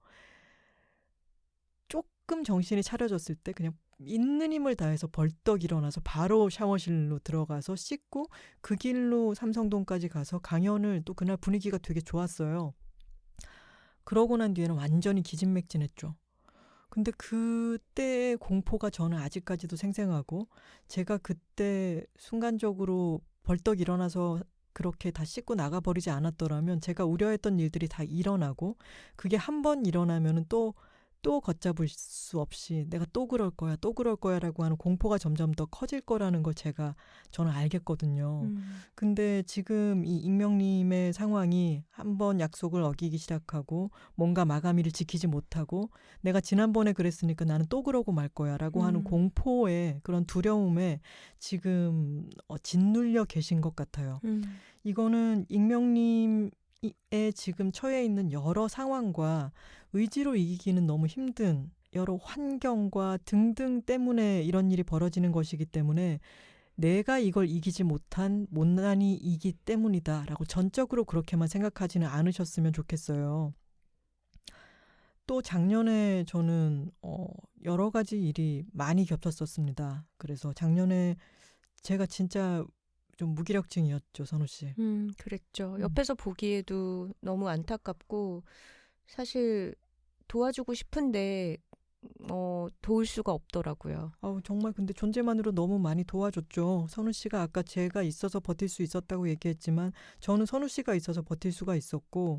조금 정신이 차려졌을 때 그냥 있는 힘을 다해서 벌떡 일어나서 바로 샤워실로 들어가서 씻고 그 길로 삼성동까지 가서 강연을 또 그날 분위기가 되게 좋았어요. 그러고 난 뒤에는 완전히 기진맥진했죠. 근데 그때의 공포가 저는 아직까지도 생생하고 제가 그때 순간적으로 벌떡 일어나서 그렇게 다 씻고 나가버리지 않았더라면 제가 우려했던 일들이 다 일어나고 그게 한 번 일어나면은 또 걷잡을 수 없이 내가 또 그럴 거야 라고 하는 공포가 점점 더 커질 거라는 걸 저는 알겠거든요. 근데 지금 이 익명님의 상황이 한 번 약속을 어기기 시작하고 뭔가 마감일을 지키지 못하고 내가 지난번에 그랬으니까 나는 또 그러고 말 거야 라고 하는 공포에 그런 두려움에 지금 짓눌려 계신 것 같아요. 이거는 익명님의 지금 처해 있는 여러 상황과 의지로 이기기는 너무 힘든 여러 환경과 등등 때문에 이런 일이 벌어지는 것이기 때문에 내가 이걸 이기지 못한 못난이이기 때문이다라고 전적으로 그렇게만 생각하지는 않으셨으면 좋겠어요. 또 작년에 저는 여러 가지 일이 많이 겹쳤었습니다. 그래서 작년에 제가 진짜 좀 무기력증이었죠, 선우 씨. 그랬죠. 옆에서 보기에도 너무 안타깝고 사실 도와주고 싶은데 도울 수가 없더라고요. 정말 근데 존재만으로 너무 많이 도와줬죠. 선우 씨가 아까 제가 있어서 버틸 수 있었다고 얘기했지만 저는 선우 씨가 있어서 버틸 수가 있었고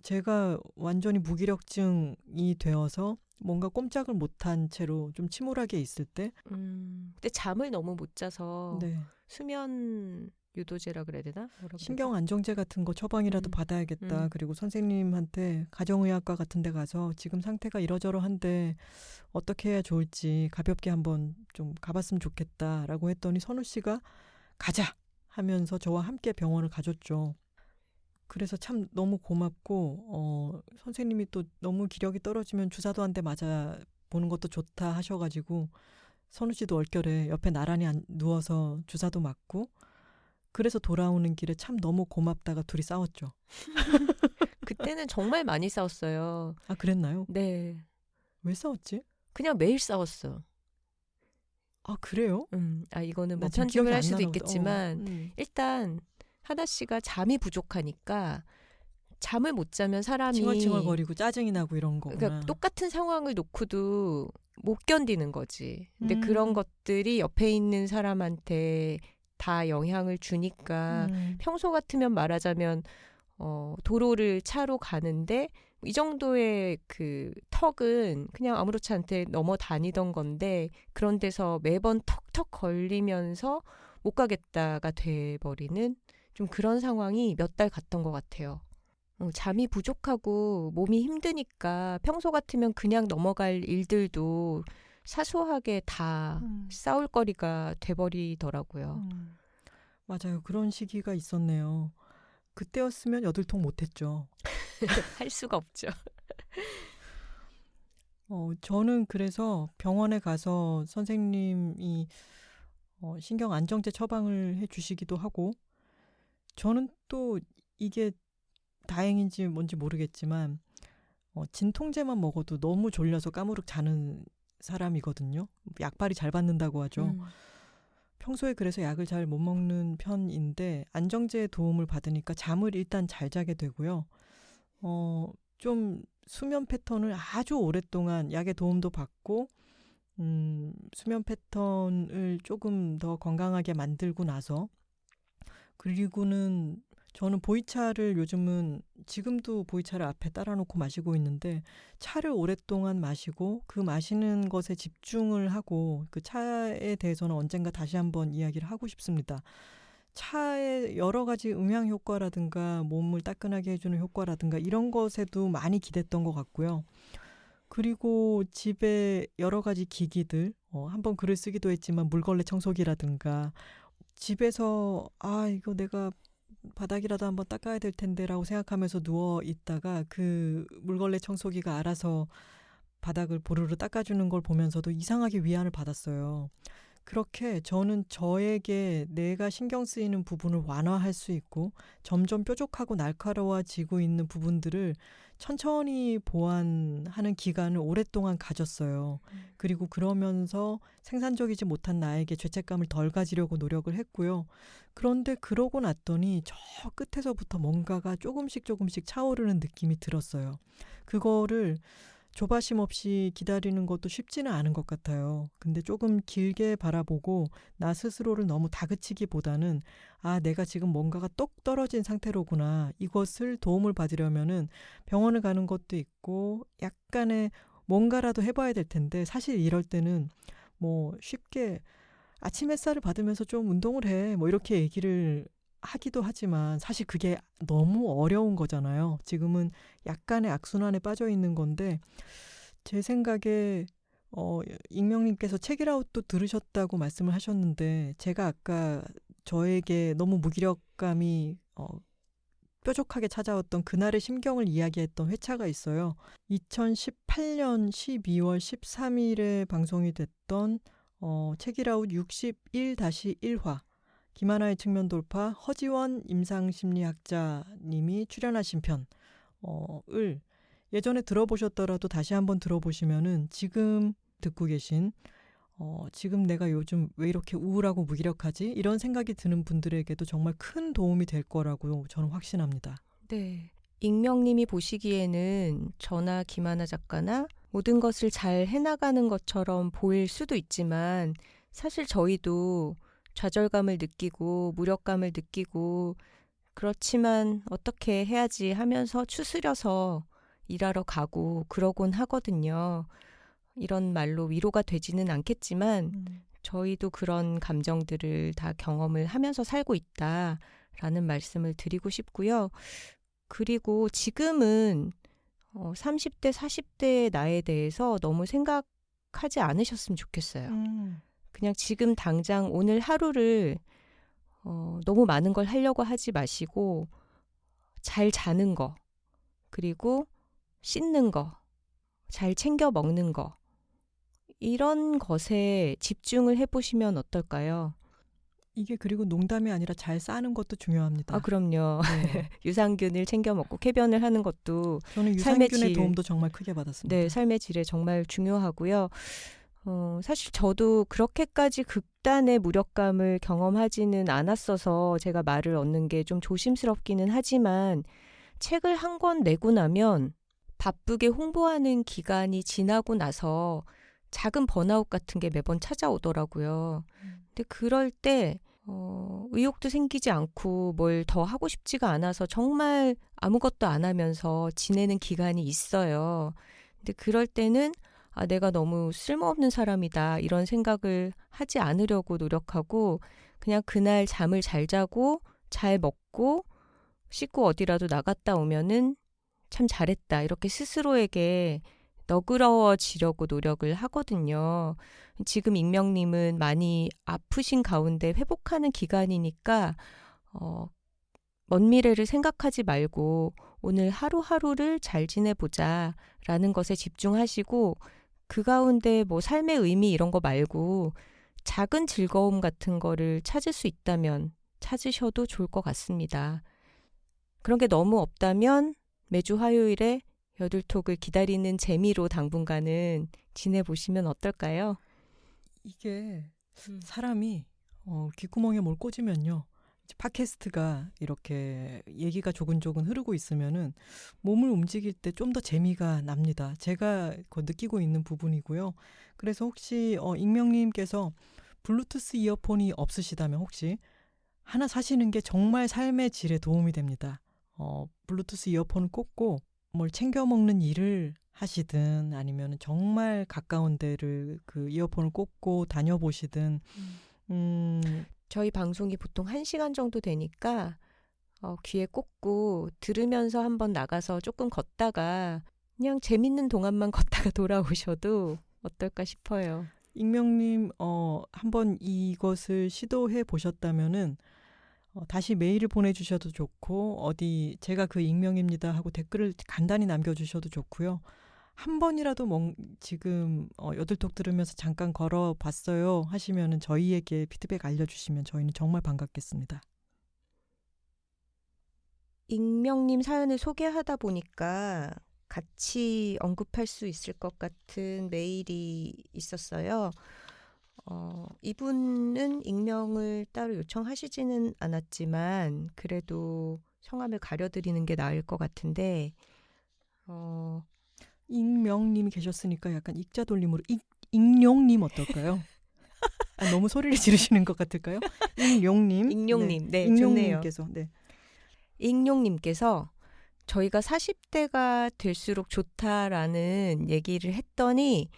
제가 완전히 무기력증이 되어서 뭔가 꼼짝을 못한 채로 좀 침울하게 있을 때 근데 잠을 너무 못 자서 네. 수면 유도제라 그래야 되나? 신경 안정제 같은 거 처방이라도 받아야겠다. 그리고 선생님한테 가정의학과 같은 데 가서 지금 상태가 이러저러한데 어떻게 해야 좋을지 가볍게 한번 좀 가봤으면 좋겠다라고 했더니 선우 씨가 가자 하면서 저와 함께 병원을 가줬죠. 그래서 참 너무 고맙고 선생님이 또 너무 기력이 떨어지면 주사도 한 대 맞아보는 것도 좋다 하셔가지고 선우 씨도 얼결에 옆에 나란히 누워서 주사도 맞고 그래서 돌아오는 길에 참 너무 고맙다가 둘이 싸웠죠. 그때는 정말 많이 싸웠어요. 아, 그랬나요? 네. 왜 싸웠지? 그냥 매일 싸웠어. 아, 그래요? 이거는 뭐 나 지금 편집을 기억이 할 안 수도 나나 보다. 있겠지만 일단 하나 씨가 잠이 부족하니까 잠을 못 자면 사람이 칭얼칭얼거리고 짜증이 나고 이런 거구나. 그러니까 똑같은 상황을 놓고도 못 견디는 거지. 근데 그런 것들이 옆에 있는 사람한테 다 영향을 주니까 평소 같으면 말하자면 도로를 차로 가는데 이 정도의 그 턱은 그냥 아무렇지 않게 넘어 다니던 건데 그런 데서 매번 턱턱 걸리면서 못 가겠다가 돼버리는 좀 그런 상황이 몇 달 갔던 것 같아요. 잠이 부족하고 몸이 힘드니까 평소 같으면 그냥 넘어갈 일들도 사소하게 다 싸울 거리가 돼버리더라고요. 맞아요. 그런 시기가 있었네요. 그때였으면 8통 못했죠. 할 수가 없죠. 저는 그래서 병원에 가서 선생님이 신경 안정제 처방을 해주시기도 하고, 저는 또 이게 다행인지 뭔지 모르겠지만 진통제만 먹어도 너무 졸려서 까무룩 자는 사람이거든요. 약발이 잘 받는다고 하죠. 평소에 그래서 약을 잘 못 먹는 편인데 안정제의 도움을 받으니까 잠을 일단 잘 자게 되고요. 좀 수면 패턴을 아주 오랫동안 약의 도움도 받고 수면 패턴을 조금 더 건강하게 만들고 나서, 그리고는 저는 보이차를 요즘은 지금도 보이차를 앞에 따라 놓고 마시고 있는데, 차를 오랫동안 마시고 그 마시는 것에 집중을 하고 그 차에 대해서는 언젠가 다시 한번 이야기를 하고 싶습니다. 차의 여러 가지 음향 효과라든가 몸을 따끈하게 해주는 효과라든가 이런 것에도 많이 기댔던 것 같고요. 그리고 집에 여러 가지 기기들, 한번 글을 쓰기도 했지만 물걸레 청소기라든가, 집에서 이거 내가 바닥이라도 한번 닦아야 될 텐데라고 생각하면서 누워 있다가 그 물걸레 청소기가 알아서 바닥을 보르르 닦아주는 걸 보면서도 이상하게 위안을 받았어요. 그렇게 저는 저에게 내가 신경 쓰이는 부분을 완화할 수 있고 점점 뾰족하고 날카로워지고 있는 부분들을 천천히 보완하는 기간을 오랫동안 가졌어요. 그리고 그러면서 생산적이지 못한 나에게 죄책감을 덜 가지려고 노력을 했고요. 그런데 그러고 났더니 저 끝에서부터 뭔가가 조금씩 차오르는 느낌이 들었어요. 그거를 조바심 없이 기다리는 것도 쉽지는 않은 것 같아요. 근데 조금 길게 바라보고 나 스스로를 너무 다그치기보다는 내가 지금 뭔가가 똑 떨어진 상태로구나. 이것을 도움을 받으려면은 병원을 가는 것도 있고 약간의 뭔가라도 해봐야 될 텐데, 사실 이럴 때는 뭐 쉽게 아침 햇살을 받으면서 좀 운동을 해. 뭐 이렇게 얘기를 하기도 하지만 사실 그게 너무 어려운 거잖아요. 지금은 약간의 악순환에 빠져 있는 건데, 제 생각에 익명님께서 책이라웃도 들으셨다고 말씀을 하셨는데, 제가 아까 저에게 너무 무기력감이 뾰족하게 찾아왔던 그날의 심경을 이야기했던 회차가 있어요. 2018년 12월 13일에 방송이 됐던 책이라웃 61-1화 김하나의 측면 돌파, 허지원 임상심리학자님이 출연하신 편을 예전에 들어보셨더라도 다시 한번 들어보시면은 지금 듣고 계신 지금 내가 요즘 왜 이렇게 우울하고 무기력하지? 이런 생각이 드는 분들에게도 정말 큰 도움이 될 거라고 저는 확신합니다. 네. 익명님이 보시기에는 저나 김하나 작가나 모든 것을 잘 해나가는 것처럼 보일 수도 있지만, 사실 저희도 좌절감을 느끼고 무력감을 느끼고, 그렇지만 어떻게 해야지 하면서 추스려서 일하러 가고 그러곤 하거든요. 이런 말로 위로가 되지는 않겠지만 저희도 그런 감정들을 다 경험을 하면서 살고 있다라는 말씀을 드리고 싶고요. 그리고 지금은 30대, 40대의 나에 대해서 너무 생각하지 않으셨으면 좋겠어요. 그냥 지금 당장 오늘 하루를 너무 많은 걸 하려고 하지 마시고 잘 자는 거, 그리고 씻는 거, 잘 챙겨 먹는 거, 이런 것에 집중을 해보시면 어떨까요? 이게 그리고 농담이 아니라 잘 싸는 것도 중요합니다. 그럼요. 네. 유산균을 챙겨 먹고 쾌변을 하는 것도 저는 삶의 유산균의 질, 도움도 정말 크게 받았습니다. 네, 삶의 질에 정말 중요하고요. 사실 저도 그렇게까지 극단의 무력감을 경험하지는 않았어서 제가 말을 얻는 게 좀 조심스럽기는 하지만, 책을 한 권 내고 나면 바쁘게 홍보하는 기간이 지나고 나서 작은 번아웃 같은 게 매번 찾아오더라고요. 근데 그럴 때 의욕도 생기지 않고 뭘 더 하고 싶지가 않아서 정말 아무것도 안 하면서 지내는 기간이 있어요. 근데 그럴 때는 내가 너무 쓸모없는 사람이다 이런 생각을 하지 않으려고 노력하고, 그냥 그날 잠을 잘 자고 잘 먹고 씻고 어디라도 나갔다 오면은 참 잘했다. 이렇게 스스로에게 너그러워지려고 노력을 하거든요. 지금 익명님은 많이 아프신 가운데 회복하는 기간이니까 먼 미래를 생각하지 말고 오늘 하루하루를 잘 지내보자 라는 것에 집중하시고 그 가운데 뭐 삶의 의미 이런 거 말고 작은 즐거움 같은 거를 찾을 수 있다면 찾으셔도 좋을 것 같습니다. 그런 게 너무 없다면 매주 화요일에 여둘톡을 기다리는 재미로 당분간은 지내보시면 어떨까요? 이게 사람이 귓구멍에 뭘 꽂으면요. 이제 팟캐스트가 이렇게 얘기가 조근조근 흐르고 있으면은 몸을 움직일 때 좀 더 재미가 납니다. 제가 느끼고 있는 부분이고요. 그래서 혹시 익명님께서 블루투스 이어폰이 없으시다면 혹시 하나 사시는 게 정말 삶의 질에 도움이 됩니다. 블루투스 이어폰을 꽂고 뭘 챙겨 먹는 일을 하시든 아니면 정말 가까운 데를 그 이어폰을 꽂고 다녀보시든 저희 방송이 보통 1시간 정도 되니까 귀에 꽂고 들으면서 한번 나가서 조금 걷다가 그냥 재밌는 동안만 걷다가 돌아오셔도 어떨까 싶어요. 익명님 한번 이것을 시도해 보셨다면은 다시 메일을 보내주셔도 좋고 어디 제가 그 익명입니다 하고 댓글을 간단히 남겨주셔도 좋고요. 한 번이라도 지금 여덟톡 들으면서 잠깐 걸어봤어요 하시면은 저희에게 피드백 알려주시면 저희는 정말 반갑겠습니다. 익명님 사연을 소개하다 보니까 같이 언급할 수 있을 것 같은 메일이 있었어요. 이분은 익명을 따로 요청하시지는 않았지만 그래도 성함을 가려드리는 게 나을 것 같은데 익명님이 계셨으니까 약간 익자 돌림으로 익룡님 어떨까요? 너무 소리를 지르시는 것 같을까요? 익룡님. 익룡님, 네, 좋네요. 익룡님께서 네. 익룡님께서 저희가 40대가 될수록 좋다라는 얘기를 했더니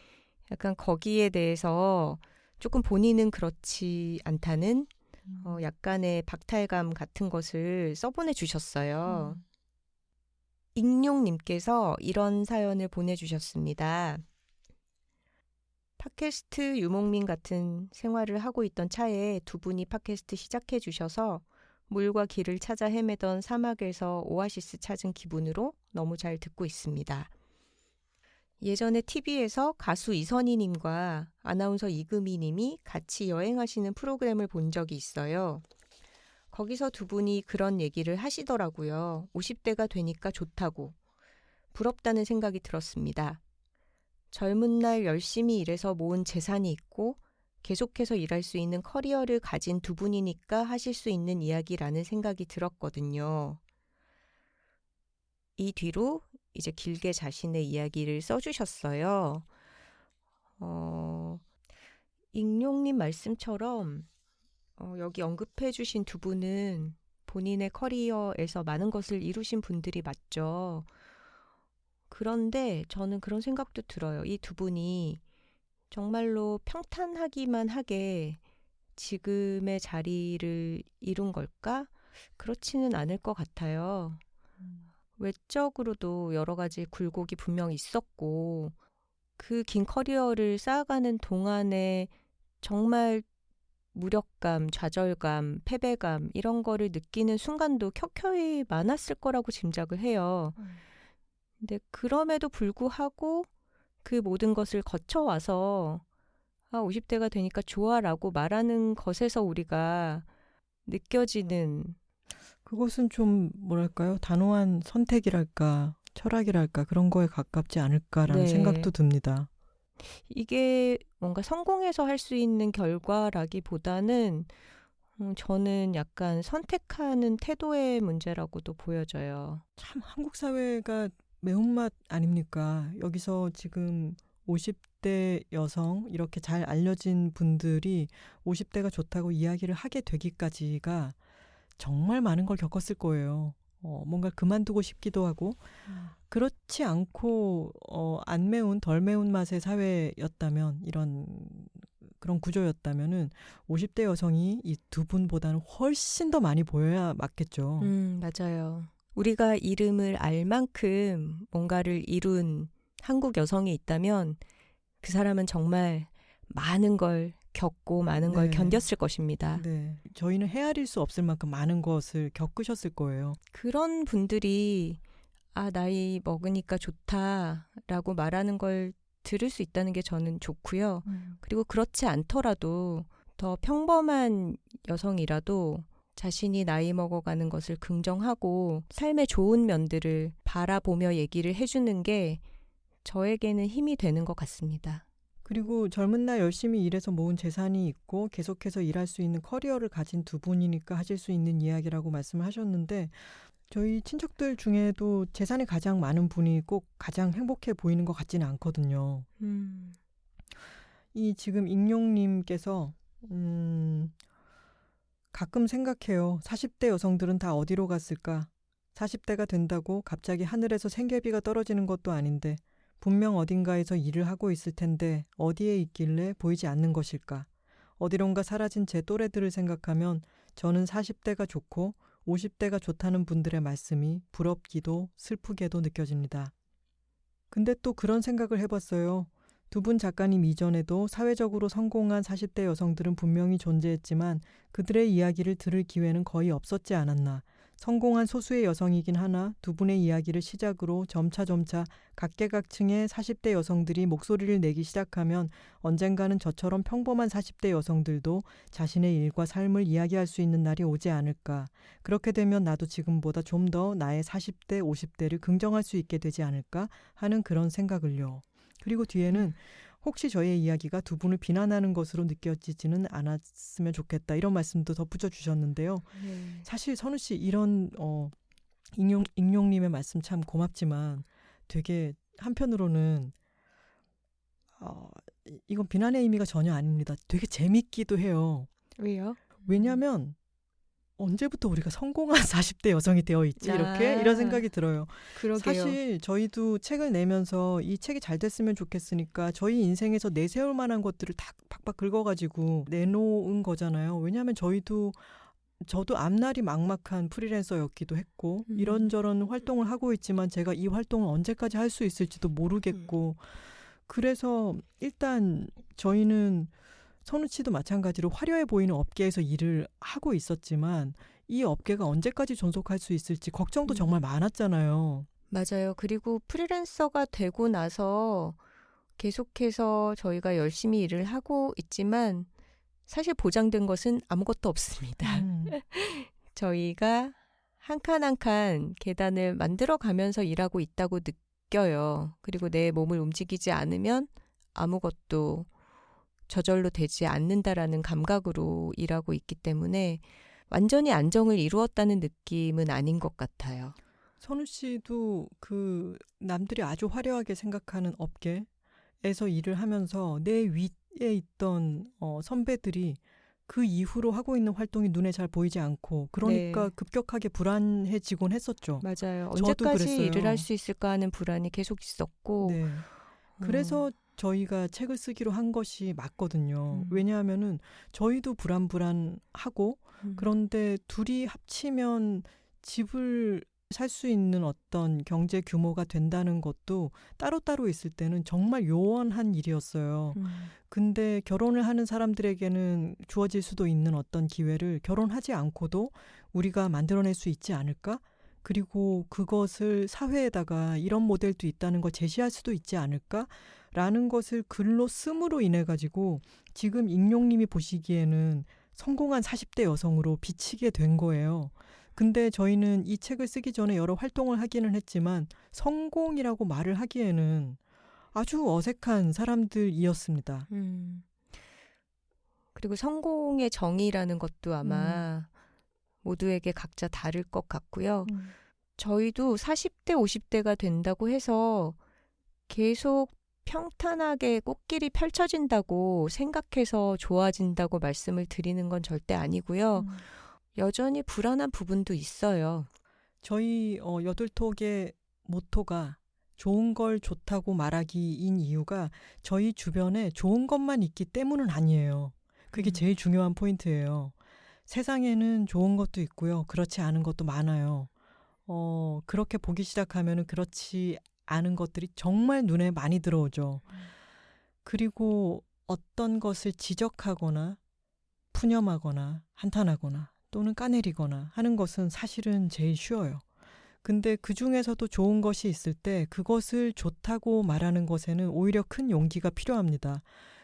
약간 거기에 대해서 조금 본인은 그렇지 않다는 약간의 박탈감 같은 것을 써보내 주셨어요. 익룡님께서 이런 사연을 보내주셨습니다. 팟캐스트 유목민 같은 생활을 하고 있던 차에 두 분이 팟캐스트 시작해 주셔서 물과 길을 찾아 헤매던 사막에서 오아시스 찾은 기분으로 너무 잘 듣고 있습니다. 예전에 TV에서 가수 이선희님과 아나운서 이금희님이 같이 여행하시는 프로그램을 본 적이 있어요. 거기서 두 분이 그런 얘기를 하시더라고요. 50대가 되니까 좋다고. 부럽다는 생각이 들었습니다. 젊은 날 열심히 일해서 모은 재산이 있고 계속해서 일할 수 있는 커리어를 가진 두 분이니까 하실 수 있는 이야기라는 생각이 들었거든요. 이 뒤로 이제 길게 자신의 이야기를 써주셨어요. 익룡님 말씀처럼 여기 언급해 주신 두 분은 본인의 커리어에서 많은 것을 이루신 분들이 맞죠. 그런데 저는 그런 생각도 들어요. 이 두 분이 정말로 평탄하기만 하게 지금의 자리를 이룬 걸까? 그렇지는 않을 것 같아요. 외적으로도 여러 가지 굴곡이 분명히 있었고 그 긴 커리어를 쌓아가는 동안에 정말 무력감, 좌절감, 패배감 이런 거를 느끼는 순간도 켜켜이 많았을 거라고 짐작을 해요. 근데 그럼에도 불구하고 그 모든 것을 거쳐와서 50대가 되니까 좋아라고 말하는 것에서 우리가 느껴지는 그것은 좀 뭐랄까요? 단호한 선택이랄까 철학이랄까 그런 거에 가깝지 않을까라는 생각도 듭니다. 이게 뭔가 성공해서 할 수 있는 결과라기보다는 저는 약간 선택하는 태도의 문제라고도 보여져요. 참 한국 사회가 매운맛 아닙니까? 여기서 지금 50대 여성 이렇게 잘 알려진 분들이 50대가 좋다고 이야기를 하게 되기까지가 정말 많은 걸 겪었을 거예요. 뭔가 그만두고 싶기도 하고 그렇지 않고 안 매운 덜 매운 맛의 사회였다면 이런 그런 구조였다면은 50대 여성이 이 두 분보다는 훨씬 더 많이 보여야 맞겠죠. 맞아요. 우리가 이름을 알 만큼 뭔가를 이룬 한국 여성이 있다면 그 사람은 정말 많은 걸 겪고 많은 걸 네. 견뎠을 것입니다. 네. 저희는 헤아릴 수 없을 만큼 많은 것을 겪으셨을 거예요. 그런 분들이 나이 먹으니까 좋다라고 말하는 걸 들을 수 있다는 게 저는 좋고요. 그리고 그렇지 않더라도 더 평범한 여성이라도 자신이 나이 먹어가는 것을 긍정하고 삶의 좋은 면들을 바라보며 얘기를 해주는 게 저에게는 힘이 되는 것 같습니다. 그리고 젊은 날 열심히 일해서 모은 재산이 있고 계속해서 일할 수 있는 커리어를 가진 두 분이니까 하실 수 있는 이야기라고 말씀을 하셨는데 저희 친척들 중에도 재산이 가장 많은 분이 꼭 가장 행복해 보이는 것 같지는 않거든요. 이 지금 익룡님께서 가끔 생각해요. 40대 여성들은 다 어디로 갔을까? 40대가 된다고 갑자기 하늘에서 생계비가 떨어지는 것도 아닌데 분명 어딘가에서 일을 하고 있을 텐데 어디에 있길래 보이지 않는 것일까? 어디론가 사라진 제 또래들을 생각하면 저는 40대가 좋고 50대가 좋다는 분들의 말씀이 부럽기도 슬프게도 느껴집니다. 근데 또 그런 생각을 해봤어요. 두 분 작가님 이전에도 사회적으로 성공한 40대 여성들은 분명히 존재했지만 그들의 이야기를 들을 기회는 거의 없었지 않았나. 성공한 소수의 여성이긴 하나 두 분의 이야기를 시작으로 점차 각계각층의 40대 여성들이 목소리를 내기 시작하면 언젠가는 저처럼 평범한 40대 여성들도 자신의 일과 삶을 이야기할 수 있는 날이 오지 않을까. 그렇게 되면 나도 지금보다 좀 더 나의 40대, 50대를 긍정할 수 있게 되지 않을까 하는 그런 생각을요. 그리고 뒤에는 혹시 저의 이야기가 두 분을 비난하는 것으로 느껴지지는 않았으면 좋겠다. 이런 말씀도 덧붙여 주셨는데요. 사실 선우 씨 이런 익룡님의 말씀 참 고맙지만 되게 한편으로는 이건 비난의 의미가 전혀 아닙니다. 되게 재밌기도 해요. 왜요? 왜냐하면 언제부터 우리가 성공한 40대 여성이 되어 있지? 이렇게 이런 생각이 들어요. 그러게요. 사실 저희도 책을 내면서 이 책이 잘 됐으면 좋겠으니까 저희 인생에서 내세울 만한 것들을 다 박박 긁어가지고 내놓은 거잖아요. 왜냐하면 저도 앞날이 막막한 프리랜서였기도 했고 이런저런 활동을 하고 있지만 제가 이 활동을 언제까지 할 수 있을지도 모르겠고 그래서 일단 저희는 선우 씨도 마찬가지로 화려해 보이는 업계에서 일을 하고 있었지만 이 업계가 언제까지 존속할 수 있을지 걱정도 정말 많았잖아요. 맞아요. 그리고 프리랜서가 되고 나서 계속해서 저희가 열심히 일을 하고 있지만 사실 보장된 것은 아무것도 없습니다. 저희가 한 칸 한 칸 계단을 만들어 가면서 일하고 있다고 느껴요. 그리고 내 몸을 움직이지 않으면 아무것도 저절로 되지 않는다라는 감각으로 일하고 있기 때문에 완전히 안정을 이루었다는 느낌은 아닌 것 같아요. 선우 씨도 그 남들이 아주 화려하게 생각하는 업계에서 일을 하면서 내 위에 있던 선배들이 그 이후로 하고 있는 활동이 눈에 잘 보이지 않고 그러니까 네. 급격하게 불안해지곤 했었죠. 맞아요. 저도 언제까지 그랬어요. 일을 할 수 있을까 하는 불안이 계속 있었고 네. 그래서 저희가 책을 쓰기로 한 것이 맞거든요. 왜냐하면은 저희도 불안하고 그런데 둘이 합치면 집을 살 수 있는 어떤 경제 규모가 된다는 것도 따로따로 있을 때는 정말 요원한 일이었어요. 근데 결혼을 하는 사람들에게는 주어질 수도 있는 어떤 기회를 결혼하지 않고도 우리가 만들어낼 수 있지 않을까? 그리고 그것을 사회에다가 이런 모델도 있다는 걸 제시할 수도 있지 않을까? 라는 것을 글로 씀으로 인해 가지고 지금 익룡님이 보시기에는 성공한 40대 여성으로 비치게 된 거예요. 근데 저희는 이 책을 쓰기 전에 여러 활동을 하기는 했지만 성공이라고 말을 하기에는 아주 어색한 사람들이었습니다. 그리고 성공의 정의라는 것도 아마 모두에게 각자 다를 것 같고요. 저희도 40대, 50대가 된다고 해서 계속 평탄하게 꽃길이 펼쳐진다고 생각해서 좋아진다고 말씀을 드리는 건 절대 아니고요. 여전히 불안한 부분도 있어요. 저희 여둘톡의 모토가 좋은 걸 좋다고 말하기인 이유가 저희 주변에 좋은 것만 있기 때문은 아니에요. 그게 제일 중요한 포인트예요. 세상에는 좋은 것도 있고요. 그렇지 않은 것도 많아요. 그렇게 보기 시작하면은 그렇지 않은 것들이 정말 눈에 많이 들어오죠. 그리고 어떤 것을 지적하거나 푸념하거나 한탄하거나 또는 까내리거나 하는 것은 사실은 제일 쉬워요. 근데 그 중에서도 좋은 것이 있을 때 그것을 좋다고 말하는 것에는 오히려 큰 용기가 필요합니다.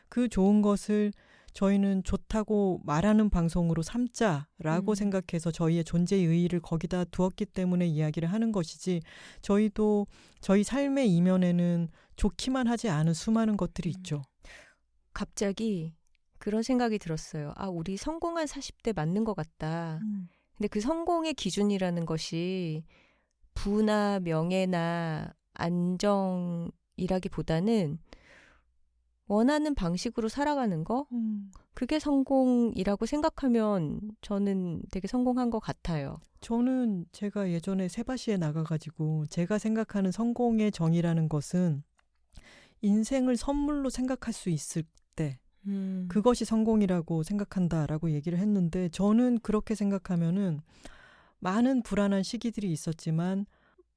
그 좋은 것을 저희는 좋다고 말하는 방송으로 삼자라고 생각해서 저희의 존재의 의의를 거기다 두었기 때문에 이야기를 하는 것이지, 저희도 저희 삶의 이면에는 좋기만 하지 않은 수많은 것들이 있죠. 갑자기 그런 생각이 들었어요. 아, 우리 성공한 40대 맞는 것 같다. 근데 그 성공의 기준이라는 것이 부나 명예나 안정이라기보다는 원하는 방식으로 살아가는 거? 그게 성공이라고 생각하면 저는 되게 성공한 것 같아요. 저는 제가 예전에 세바시에 나가가지고 제가 생각하는 성공의 정의라는 것은 인생을 선물로 생각할 수 있을 때 그것이 성공이라고 생각한다라고 얘기를 했는데, 저는 그렇게 생각하면은 많은 불안한 시기들이 있었지만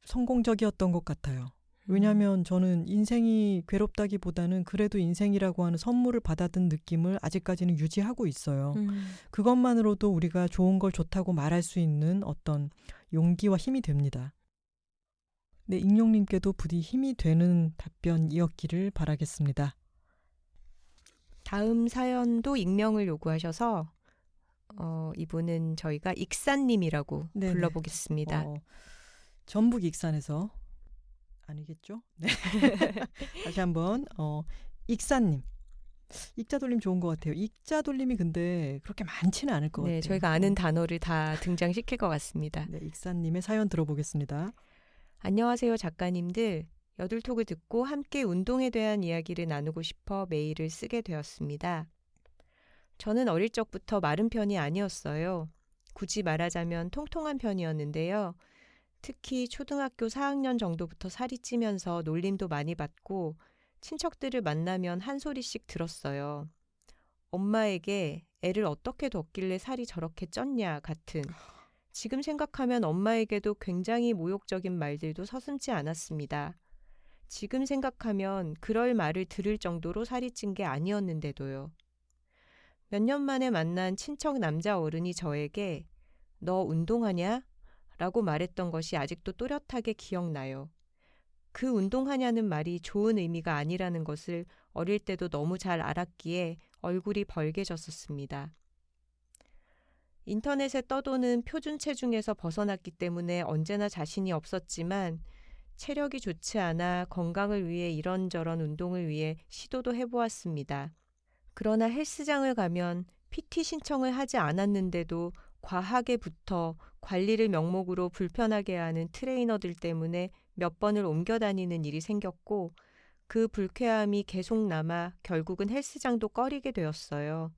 성공적이었던 것 같아요. 왜냐하면 저는 인생이 괴롭다기보다는 그래도 인생이라고 하는 선물을 받아든 느낌을 아직까지는 유지하고 있어요. 그것만으로도 우리가 좋은 걸 좋다고 말할 수 있는 어떤 용기와 힘이 됩니다. 네, 익룡님께도 부디 힘이 되는 답변이었기를 바라겠습니다. 다음 사연도 익명을 요구하셔서 이분은 저희가 익사님이라고 네네. 불러보겠습니다. 전북 익산에서 아니겠죠? 네. 다시 한번 익사님. 익자돌림 좋은 것 같아요. 익자돌림이 근데 그렇게 많지는 않을 것 네, 같아요. 저희가 아는 단어를 다 등장시킬 것 같습니다. 네, 익사님의 사연 들어보겠습니다. 안녕하세요, 작가님들. 여둘톡을 듣고 함께 운동에 대한 이야기를 나누고 싶어 메일을 쓰게 되었습니다. 저는 어릴 적부터 마른 편이 아니었어요. 굳이 말하자면 통통한 편이었는데요. 특히 초등학교 4학년 정도부터 살이 찌면서 놀림도 많이 받고 친척들을 만나면 한 소리씩 들었어요. 엄마에게 애를 어떻게 뒀길래 살이 저렇게 쪘냐 같은, 지금 생각하면 엄마에게도 굉장히 모욕적인 말들도 서슴지 않았습니다. 지금 생각하면 그럴 말을 들을 정도로 살이 찐 게 아니었는데도요. 몇 년 만에 만난 친척 남자 어른이 저에게 너 운동하냐? 라고 말했던 것이 아직도 또렷하게 기억나요. 그 운동하냐는 말이 좋은 의미가 아니라는 것을 어릴 때도 너무 잘 알았기에 얼굴이 벌개졌었습니다. 인터넷에 떠도는 표준 체중에서 벗어났기 때문에 언제나 자신이 없었지만 체력이 좋지 않아 건강을 위해 이런저런 운동을 위해 시도도 해보았습니다. 그러나 헬스장을 가면 PT 신청을 하지 않았는데도 과하게 붙어 관리를 명목으로 불편하게 하는 트레이너들 때문에 몇 번을 옮겨 다니는 일이 생겼고, 그 불쾌함이 계속 남아 결국은 헬스장도 꺼리게 되었어요.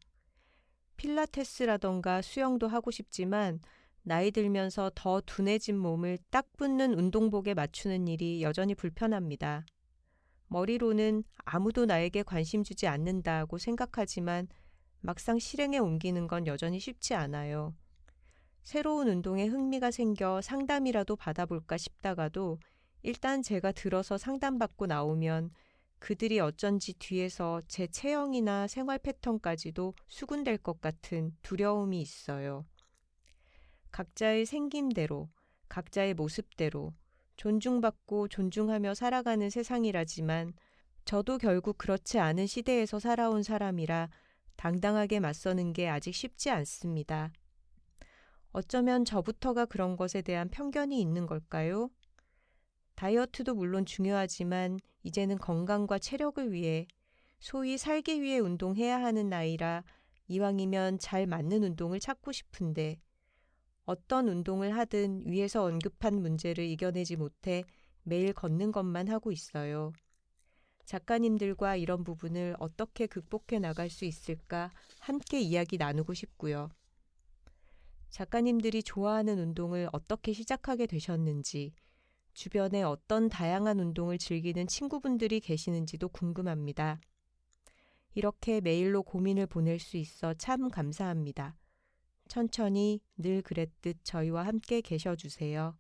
필라테스라던가 수영도 하고 싶지만 나이 들면서 더 둔해진 몸을 딱 붙는 운동복에 맞추는 일이 여전히 불편합니다. 머리로는 아무도 나에게 관심 주지 않는다고 생각하지만 막상 실행에 옮기는 건 여전히 쉽지 않아요. 새로운 운동에 흥미가 생겨 상담이라도 받아볼까 싶다가도 일단 제가 들어서 상담받고 나오면 그들이 어쩐지 뒤에서 제 체형이나 생활 패턴까지도 수군될 것 같은 두려움이 있어요. 각자의 생김대로, 각자의 모습대로 존중받고 존중하며 살아가는 세상이라지만 저도 결국 그렇지 않은 시대에서 살아온 사람이라 당당하게 맞서는 게 아직 쉽지 않습니다. 어쩌면 저부터가 그런 것에 대한 편견이 있는 걸까요? 다이어트도 물론 중요하지만 이제는 건강과 체력을 위해, 소위 살기 위해 운동해야 하는 나이라 이왕이면 잘 맞는 운동을 찾고 싶은데 어떤 운동을 하든 위에서 언급한 문제를 이겨내지 못해 매일 걷는 것만 하고 있어요. 작가님들과 이런 부분을 어떻게 극복해 나갈 수 있을까 함께 이야기 나누고 싶고요. 작가님들이 좋아하는 운동을 어떻게 시작하게 되셨는지, 주변에 어떤 다양한 운동을 즐기는 친구분들이 계시는지도 궁금합니다. 이렇게 메일로 고민을 보낼 수 있어 참 감사합니다. 천천히 늘 그랬듯 저희와 함께 계셔주세요.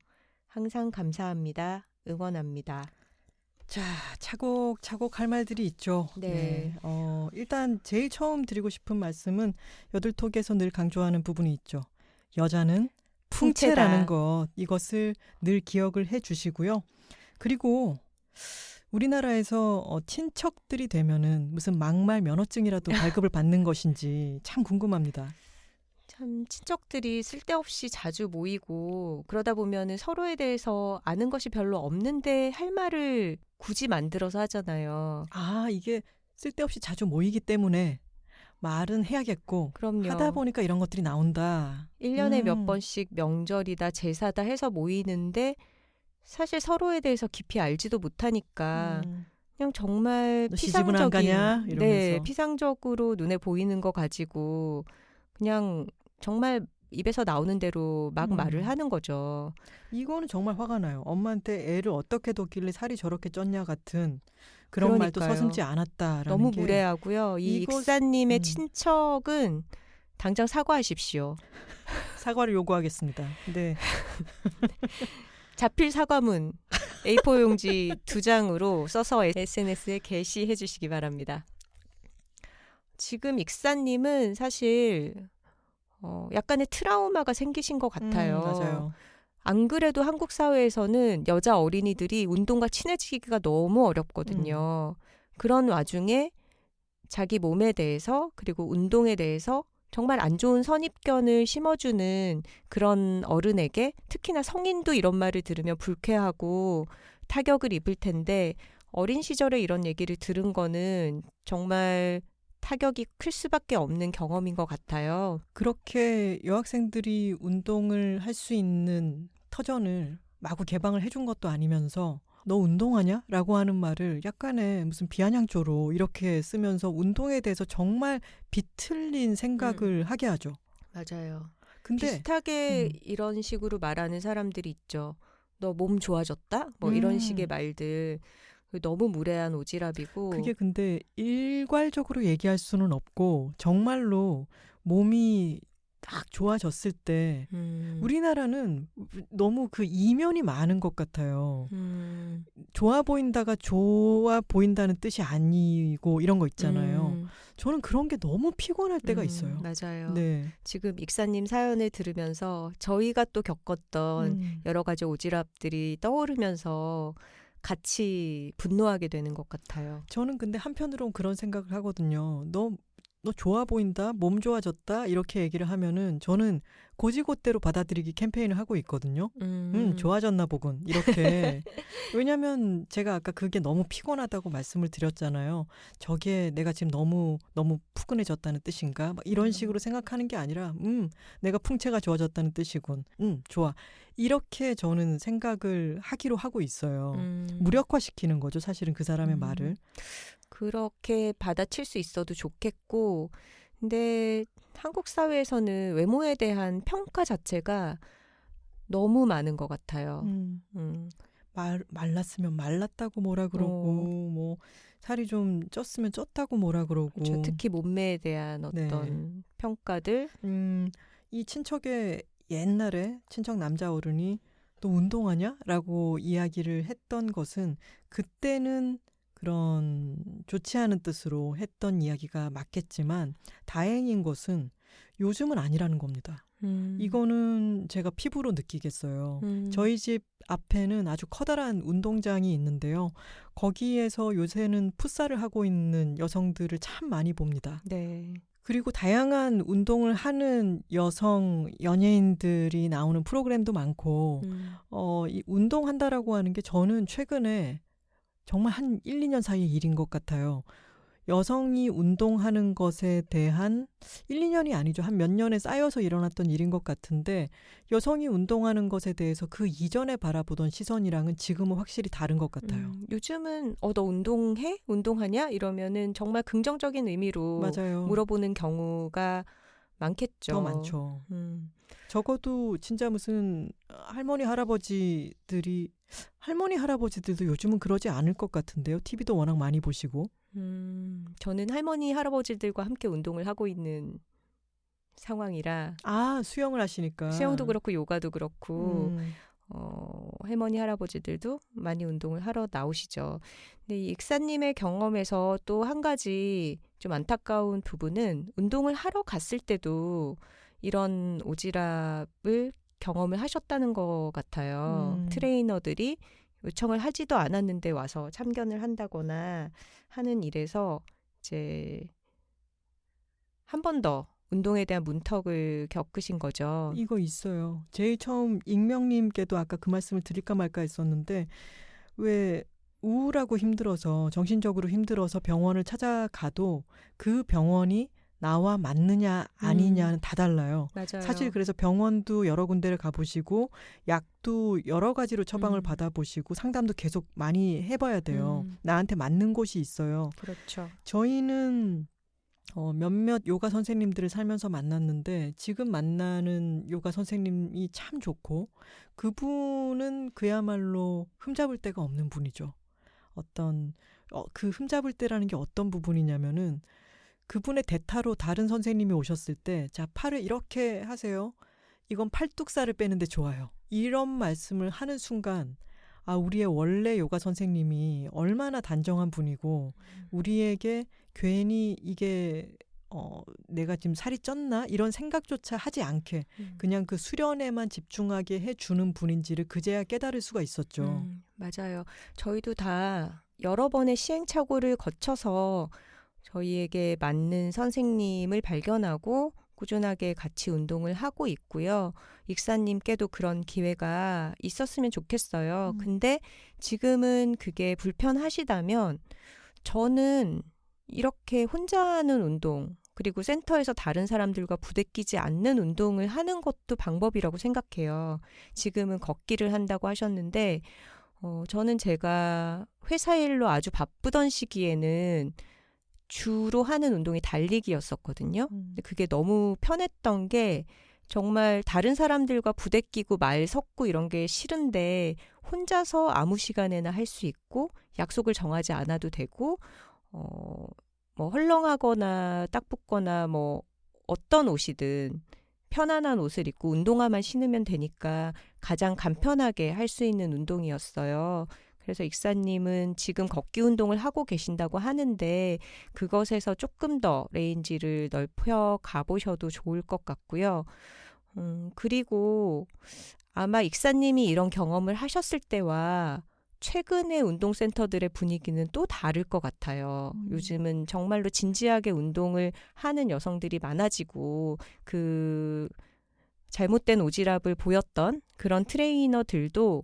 항상 감사합니다. 응원합니다. 자, 차곡차곡 할 말들이 있죠. 네. 일단 제일 처음 드리고 싶은 말씀은 여들톡에서 늘 강조하는 부분이 있죠. 여자는 풍채라는 풍채다. 것, 이것을 늘 기억을 해 주시고요. 그리고 우리나라에서 친척들이 되면은 무슨 막말 면허증이라도 발급을 받는 것인지 참 궁금합니다. 참 친척들이 쓸데없이 자주 모이고 그러다 보면은 서로에 대해서 아는 것이 별로 없는데 할 말을 굳이 만들어서 하잖아요. 아, 이게 쓸데없이 자주 모이기 때문에 말은 해야겠고 그럼요. 하다 보니까 이런 것들이 나온다. 1년에 몇 번씩 명절이다 제사다 해서 모이는데 사실 서로에 대해서 깊이 알지도 못하니까 그냥 정말 너 시집은 안 가냐? 이러면서. 네, 피상적으로 눈에 보이는 거 가지고 그냥 정말 입에서 나오는 대로 막 말을 하는 거죠. 이거는 정말 화가 나요. 엄마한테 애를 어떻게 뒀길래 살이 저렇게 쪘냐 같은 그런 말도 그러니까요. 서슴지 않았다라는 너무 게 무례하고요. 이 익사님의 친척은 당장 사과하십시오. 사과를 요구하겠습니다. 네. 자필 사과문 A4 용지 2장으로 써서 SNS에 게시해 주시기 바랍니다. 지금 익사님은 사실 약간의 트라우마가 생기신 것 같아요. 맞아요. 안 그래도 한국 사회에서는 여자 어린이들이 운동과 친해지기가 너무 어렵거든요. 그런 와중에 자기 몸에 대해서 그리고 운동에 대해서 정말 안 좋은 선입견을 심어주는 그런 어른에게 특히나 성인도 이런 말을 들으면 불쾌하고 타격을 입을 텐데 어린 시절에 이런 얘기를 들은 거는 정말 타격이 클 수밖에 없는 경험인 것 같아요. 그렇게 여학생들이 운동을 할 수 있는 터전을 마구 개방을 해준 것도 아니면서 너 운동하냐? 라고 하는 말을 약간의 무슨 비아냥조로 이렇게 쓰면서 운동에 대해서 정말 비틀린 생각을 하게 하죠. 맞아요. 근데 비슷하게 이런 식으로 말하는 사람들이 있죠. 너 몸 좋아졌다? 뭐 이런 식의 말들. 너무 무례한 오지랖이고. 그게 근데 일괄적으로 얘기할 수는 없고 정말로 몸이 딱 좋아졌을 때 우리나라는 너무 그 이면이 많은 것 같아요. 좋아 보인다가 좋아 보인다는 뜻이 아니고 이런 거 있잖아요. 저는 그런 게 너무 피곤할 때가 있어요. 맞아요. 네. 지금 익사님 사연을 들으면서 저희가 또 겪었던 여러 가지 오지랖들이 떠오르면서 같이 분노하게 되는 것 같아요. 저는 근데 한편으로는 그런 생각을 하거든요. 너 좋아 보인다, 몸 좋아졌다 이렇게 얘기를 하면은 저는 고지고대로 받아들이기 캠페인을 하고 있거든요. 좋아졌나 보군 이렇게. 왜냐하면 제가 아까 그게 너무 피곤하다고 말씀을 드렸잖아요. 저게 내가 지금 너무 푸근해졌다는 뜻인가? 막 이런 식으로 생각하는 게 아니라 내가 풍채가 좋아졌다는 뜻이군. 좋아. 이렇게 저는 생각을 하기로 하고 있어요. 무력화시키는 거죠. 사실은 그 사람의 말을. 그렇게 받아칠 수 있어도 좋겠고 근데 한국 사회에서는 외모에 대한 평가 자체가 너무 많은 것 같아요. 말랐으면 말랐다고 뭐라 그러고 뭐 살이 좀 쪘으면 쪘다고 뭐라 그러고 그렇죠. 특히 몸매에 대한 어떤 평가들. 이 친척의 옛날에 친척 남자 어른이 또 운동하냐? 라고 이야기를 했던 것은 그때는 그런 좋지 않은 뜻으로 했던 이야기가 맞겠지만 다행인 것은 요즘은 아니라는 겁니다. 이거는 제가 피부로 느끼겠어요. 저희 집 앞에는 아주 커다란 운동장이 있는데요. 거기에서 요새는 풋살을 하고 있는 여성들을 참 많이 봅니다. 네. 그리고 다양한 운동을 하는 여성 연예인들이 나오는 프로그램도 많고 이 운동한다라고 하는 게 저는 최근에 정말 한 1, 2년 사이의 일인 것 같아요. 여성이 운동하는 것에 대한 1, 2년이 아니죠. 한 몇 년에 쌓여서 일어났던 일인 것 같은데 여성이 운동하는 것에 대해서 그 이전에 바라보던 시선이랑은 지금은 확실히 다른 것 같아요. 요즘은 너 운동해? 운동하냐? 이러면은 정말 긍정적인 의미로 맞아요. 물어보는 경우가 많겠죠. 더 많죠. 음. 적어도 진짜 무슨 할머니 할아버지들도 요즘은 그러지 않을 것 같은데요. TV도 워낙 많이 보시고. 저는 할머니 할아버지들과 함께 운동을 하고 있는 상황이라 아, 수영을 하시니까. 수영도 그렇고 요가도 그렇고 음, 할머니 할아버지들도 많이 운동을 하러 나오시죠. 근데 이 익사님의 경험에서 또 한 가지 좀 안타까운 부분은 운동을 하러 갔을 때도 이런 오지랖을 경험을 하셨다는 것 같아요. 음. 트레이너들이 요청을 하지도 않았는데 와서 참견을 한다거나 하는 일에서 이제 한 번 더 운동에 대한 문턱을 겪으신 거죠. 이거 있어요. 제일 처음 익명님께도 아까 그 말씀을 드릴까 말까 했었는데 왜 우울하고 힘들어서 정신적으로 힘들어서 병원을 찾아가도 그 병원이 나와 맞느냐 아니냐는 다 달라요. 맞아요. 사실 그래서 병원도 여러 군데를 가보시고 약도 여러 가지로 처방을 음. 받아보시고 상담도 계속 많이 해봐야 돼요. 음. 나한테 맞는 곳이 있어요. 그렇죠. 저희는 몇몇 요가 선생님들을 살면서 만났는데 지금 만나는 요가 선생님이 참 좋고 그분은 그야말로 흠잡을 데가 없는 분이죠. 그 흠잡을 데라는 게 어떤 부분이냐면은 그분의 대타로 다른 선생님이 오셨을 때 자, 팔을 이렇게 하세요. 이건 팔뚝살을 빼는데 좋아요. 이런 말씀을 하는 순간 아, 우리의 원래 요가 선생님이 얼마나 단정한 분이고 우리에게 괜히 이게 내가 지금 살이 쪘나? 이런 생각조차 하지 않게 그냥 그 수련에만 집중하게 해주는 분인지를 그제야 깨달을 수가 있었죠. 맞아요. 저희도 다 여러 번의 시행착오를 거쳐서 저희에게 맞는 선생님을 발견하고 꾸준하게 같이 운동을 하고 있고요. 익사님께도 그런 기회가 있었으면 좋겠어요. 근데 지금은 그게 불편하시다면 저는 이렇게 혼자 하는 운동 그리고 센터에서 다른 사람들과 부대끼지 않는 운동을 하는 것도 방법이라고 생각해요. 지금은 걷기를 한다고 하셨는데 저는 제가 회사 일로 아주 바쁘던 시기에는 주로 하는 운동이 달리기였었거든요. 근데 그게 너무 편했던 게 정말 다른 사람들과 부대끼고 말 섞고 이런 게 싫은데 혼자서 아무 시간에나 할 수 있고 약속을 정하지 않아도 되고 뭐 헐렁하거나 딱 붙거나 뭐 어떤 옷이든 편안한 옷을 입고 운동화만 신으면 되니까 가장 간편하게 할 수 있는 운동이었어요. 그래서 익사님은 지금 걷기 운동을 하고 계신다고 하는데 그것에서 조금 더 레인지를 넓혀 가보셔도 좋을 것 같고요. 그리고 아마 익사님이 이런 경험을 하셨을 때와 최근의 운동센터들의 분위기는 또 다를 것 같아요. 요즘은 정말로 진지하게 운동을 하는 여성들이 많아지고 그 잘못된 오지랖을 보였던 그런 트레이너들도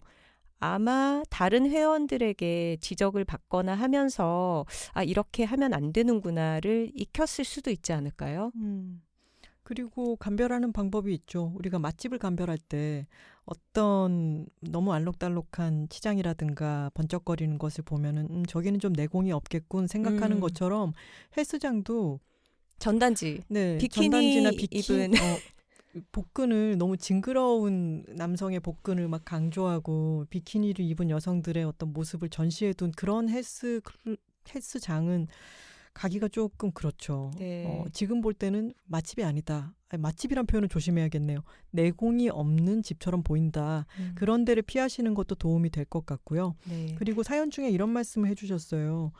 아마 다른 회원들에게 지적을 받거나 하면서 아, 이렇게 하면 안 되는구나를 익혔을 수도 있지 않을까요? 그리고 감별하는 방법이 있죠. 우리가 맛집을 감별할 때 어떤 너무 알록달록한 치장이라든가 번쩍거리는 것을 보면은 저기는 좀 내공이 없겠군 생각하는 것처럼 헬스장도 전단지, 네, 비키니 전단지나 입은 복근을 너무 징그러운 남성의 복근을 막 강조하고 비키니를 입은 여성들의 어떤 모습을 전시해둔 그런 헬스장은 가기가 조금 그렇죠. 네. 지금 볼 때는 맛집이 아니다. 아니, 맛집이란 표현은 조심해야겠네요. 내공이 없는 집처럼 보인다. 그런 데를 피하시는 것도 도움이 될 것 같고요. 네. 그리고 사연 중에 이런 말씀을 해주셨어요.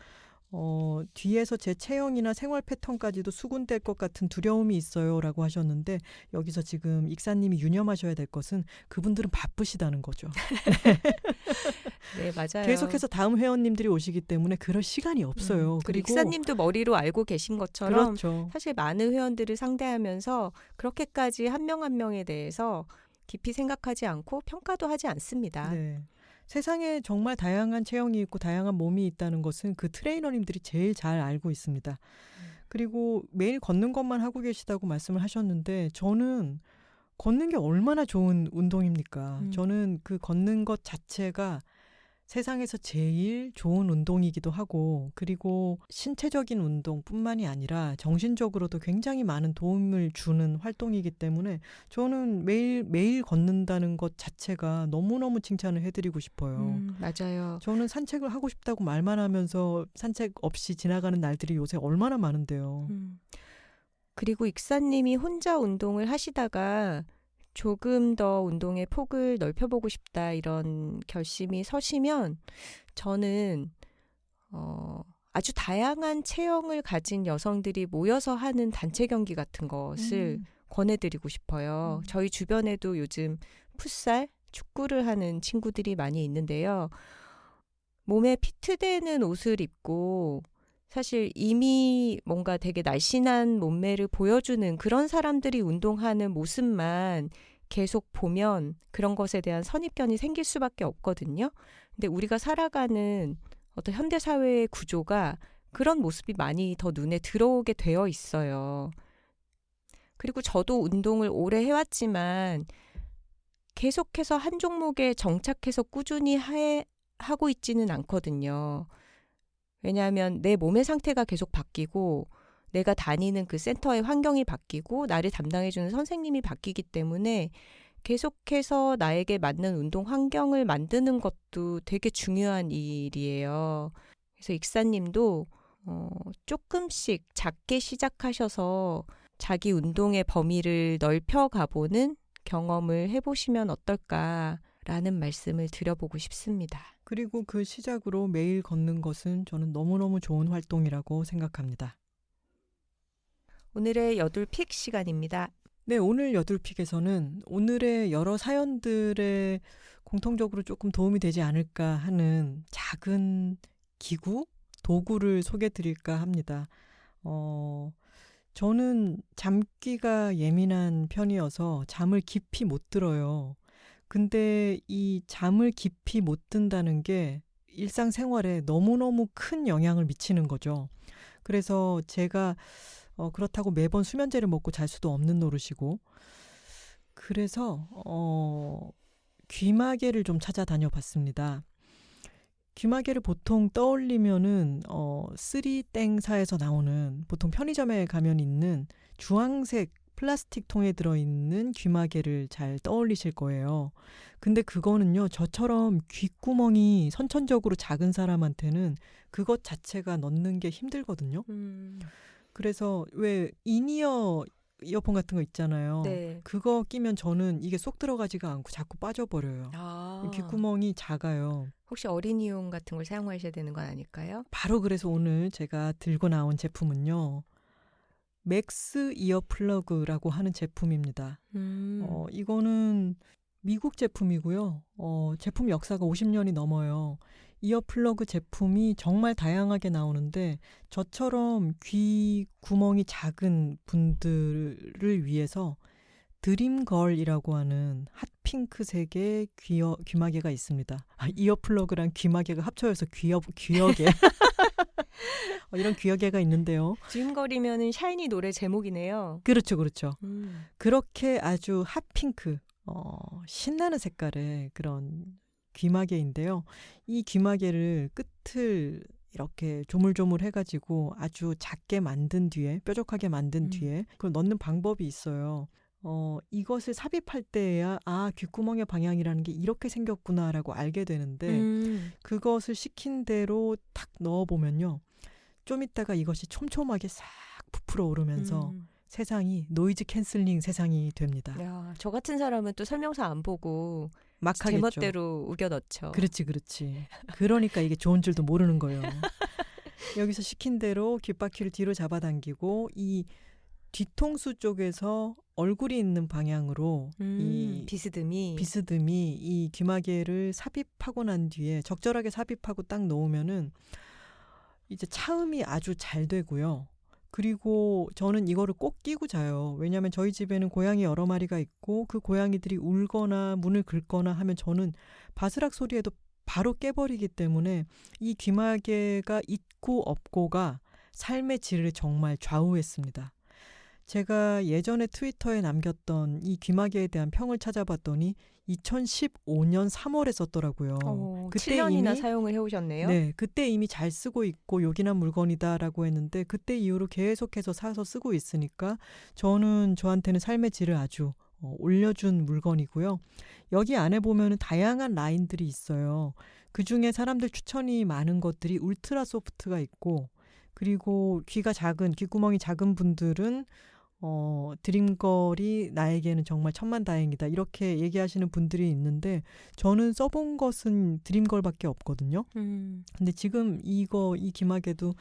뒤에서 제 체형이나 생활 패턴까지도 수군될 것 같은 두려움이 있어요 라고 하셨는데 여기서 지금 익사님이 유념하셔야 될 것은 그분들은 바쁘시다는 거죠. 네, 맞아요. 계속해서 다음 회원님들이 오시기 때문에 그럴 시간이 없어요. 그리고 익사님도 머리로 알고 계신 것처럼 그렇죠. 사실 많은 회원들을 상대하면서 그렇게까지 한 명 한 명에 대해서 깊이 생각하지 않고 평가도 하지 않습니다. 네. 세상에 정말 다양한 체형이 있고 다양한 몸이 있다는 것은 그 트레이너님들이 제일 잘 알고 있습니다. 그리고 매일 걷는 것만 하고 계시다고 말씀을 하셨는데 저는 걷는 게 얼마나 좋은 운동입니까? 저는 그 걷는 것 자체가 세상에서 제일 좋은 운동이기도 하고 그리고 신체적인 운동뿐만이 아니라 정신적으로도 굉장히 많은 도움을 주는 활동이기 때문에 저는 매일 걷는다는 것 자체가 너무너무 칭찬을 해드리고 싶어요. 맞아요. 저는 산책을 하고 싶다고 말만 하면서 산책 없이 지나가는 날들이 요새 얼마나 많은데요. 그리고 익사님이 혼자 운동을 하시다가 조금 더 운동의 폭을 넓혀보고 싶다 이런 결심이 서시면 저는 아주 다양한 체형을 가진 여성들이 모여서 하는 단체 경기 같은 것을 권해드리고 싶어요. 저희 주변에도 요즘 풋살, 축구를 하는 친구들이 많이 있는데요. 몸에 피트되는 옷을 입고 사실 이미 뭔가 되게 날씬한 몸매를 보여주는 그런 사람들이 운동하는 모습만 계속 보면 그런 것에 대한 선입견이 생길 수밖에 없거든요. 근데 우리가 살아가는 어떤 현대사회의 구조가 그런 모습이 많이 더 눈에 들어오게 되어 있어요. 그리고 저도 운동을 오래 해왔지만 계속해서 한 종목에 정착해서 꾸준히 하고 있지는 않거든요. 왜냐하면 내 몸의 상태가 계속 바뀌고 내가 다니는 그 센터의 환경이 바뀌고 나를 담당해주는 선생님이 바뀌기 때문에 계속해서 나에게 맞는 운동 환경을 만드는 것도 되게 중요한 일이에요. 그래서 익사님도 조금씩 작게 시작하셔서 자기 운동의 범위를 넓혀가보는 경험을 해보시면 어떨까라는 말씀을 드려보고 싶습니다. 그리고 그 시작으로 매일 걷는 것은 저는 너무너무 좋은 활동이라고 생각합니다. 오늘의 여둘픽 시간입니다. 네, 오늘 여둘픽에서는 오늘의 여러 사연들에 공통적으로 조금 도움이 되지 않을까 하는 작은 기구, 도구를 소개해 드릴까 합니다. 저는 잠귀가 예민한 편이어서 잠을 깊이 못 들어요. 근데 이 잠을 깊이 못 든다는 게 일상생활에 너무너무 큰 영향을 미치는 거죠. 그래서 제가 그렇다고 매번 수면제를 먹고 잘 수도 없는 노릇이고 그래서 귀마개를 좀 찾아다녀 봤습니다. 귀마개를 보통 떠올리면은 쓰리땡사에서 나오는 보통 편의점에 가면 있는 주황색 플라스틱 통에 들어있는 귀마개를 잘 떠올리실 거예요. 근데 그거는요, 저처럼 귓구멍이 선천적으로 작은 사람한테는 그것 자체가 넣는 게 힘들거든요. 그래서 왜 인이어 이어폰 같은 거 있잖아요. 네. 그거 끼면 저는 이게 쏙 들어가지가 않고 자꾸 빠져버려요. 귓구멍이 작아요. 혹시 어린이용 같은 걸 사용하셔야 되는 건 아닐까요? 바로 그래서 오늘 제가 들고 나온 제품은요. 맥스 이어 플러그라고 하는 제품입니다. 이거는 미국 제품이고요. 제품 역사가 50년이 넘어요. 이어 플러그 제품이 정말 다양하게 나오는데 저처럼 귀 구멍이 작은 분들을 위해서 드림걸이라고 하는 핫핑크색의 귀마개가 있습니다. 이어 플러그랑 귀마개가 합쳐져서 귀여개. 이런 귀여개가 있는데요. 드림걸이면은 샤이니 노래 제목이네요. 그렇죠, 그렇죠. 그렇게 아주 핫핑크, 신나는 색깔의 그런 귀마개인데요. 이 귀마개를 끝을 이렇게 조물조물 해가지고 아주 작게 만든 뒤에, 뾰족하게 만든 뒤에 그걸 넣는 방법이 있어요. 이것을 삽입할 때야 귓구멍의 방향이라는 게 이렇게 생겼구나라고 알게 되는데 그것을 시킨 대로 탁 넣어보면요. 좀 있다가 이것이 촘촘하게 싹 부풀어 오르면서 세상이 노이즈 캔슬링 세상이 됩니다. 야, 저 같은 사람은 또 설명서 안 보고 막 하겠죠. 제멋대로 우겨 넣죠. 그렇지. 그러니까 이게 좋은 줄도 모르는 거예요. 여기서 시킨 대로 귓바퀴를 뒤로 잡아당기고 이 뒤통수 쪽에서 얼굴이 있는 방향으로 이 비스듬히 이 귀마개를 삽입하고 난 뒤에 적절하게 삽입하고 딱 놓으면은 이제 차음이 아주 잘 되고요. 그리고 저는 이거를 꼭 끼고 자요. 왜냐하면 저희 집에는 고양이 여러 마리가 있고 그 고양이들이 울거나 문을 긁거나 하면 저는 바스락 소리에도 바로 깨버리기 때문에 이 귀마개가 있고 없고가 삶의 질을 정말 좌우했습니다. 제가 예전에 트위터에 남겼던 이 귀마개에 대한 평을 찾아봤더니 2015년 3월에 썼더라고요. 그때 7년이나 이미 사용을 해오셨네요. 네, 그때 이미 잘 쓰고 있고 요긴한 물건이다라고 했는데 그때 이후로 계속해서 사서 쓰고 있으니까 저한테는 삶의 질을 아주 올려준 물건이고요. 여기 안에 보면은 다양한 라인들이 있어요. 그중에 사람들 추천이 많은 것들이 울트라 소프트가 있고 그리고 귓구멍이 작은 분들은 드림걸이 나에게는 정말 천만다행이다. 이렇게 얘기하시는 분들이 있는데 저는 써본 것은 드림걸밖에 없거든요. 근데 지금 이 귀마개도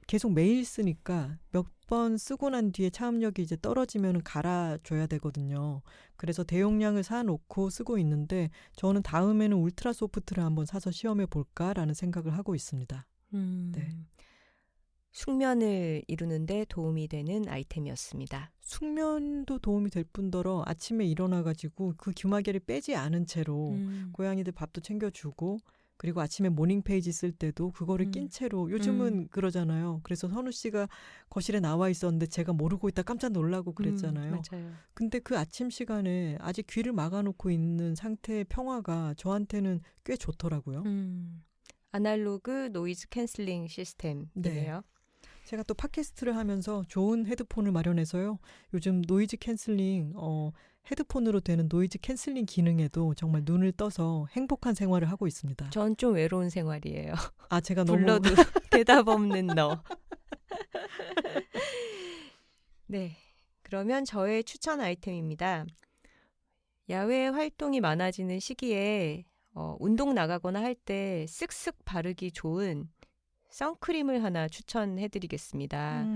계속 매일 쓰니까 몇 번 쓰고 난 뒤에 차음력이 이제 떨어지면 갈아줘야 되거든요. 그래서 대용량을 사놓고 쓰고 있는데 저는 다음에는 울트라 소프트를 한번 사서 시험해 볼까라는 생각을 하고 있습니다. 네. 숙면을 이루는데 도움이 되는 아이템이었습니다. 숙면도 도움이 될 뿐더러 아침에 일어나가지고 그 귀마개를 빼지 않은 채로 고양이들 밥도 챙겨주고 그리고 아침에 모닝 페이지 쓸 때도 그거를 낀 채로 요즘은 그러잖아요. 그래서 선우 씨가 거실에 나와 있었는데 제가 모르고 있다 깜짝 놀라고 그랬잖아요. 맞아요. 근데 그 아침 시간에 아직 귀를 막아놓고 있는 상태의 평화가 저한테는 꽤 좋더라고요. 아날로그 노이즈 캔슬링 시스템이네요. 네. 제가 또 팟캐스트를 하면서 좋은 헤드폰을 마련해서요. 요즘 노이즈 캔슬링 헤드폰으로 되는 노이즈 캔슬링 기능에도 정말 눈을 떠서 행복한 생활을 하고 있습니다. 전 좀 외로운 생활이에요. 아, 제가 불러도 대답 없는 너. 네, 그러면 저의 추천 아이템입니다. 야외 활동이 많아지는 시기에 운동 나가거나 할 때 쓱쓱 바르기 좋은 선크림을 하나 추천해드리겠습니다.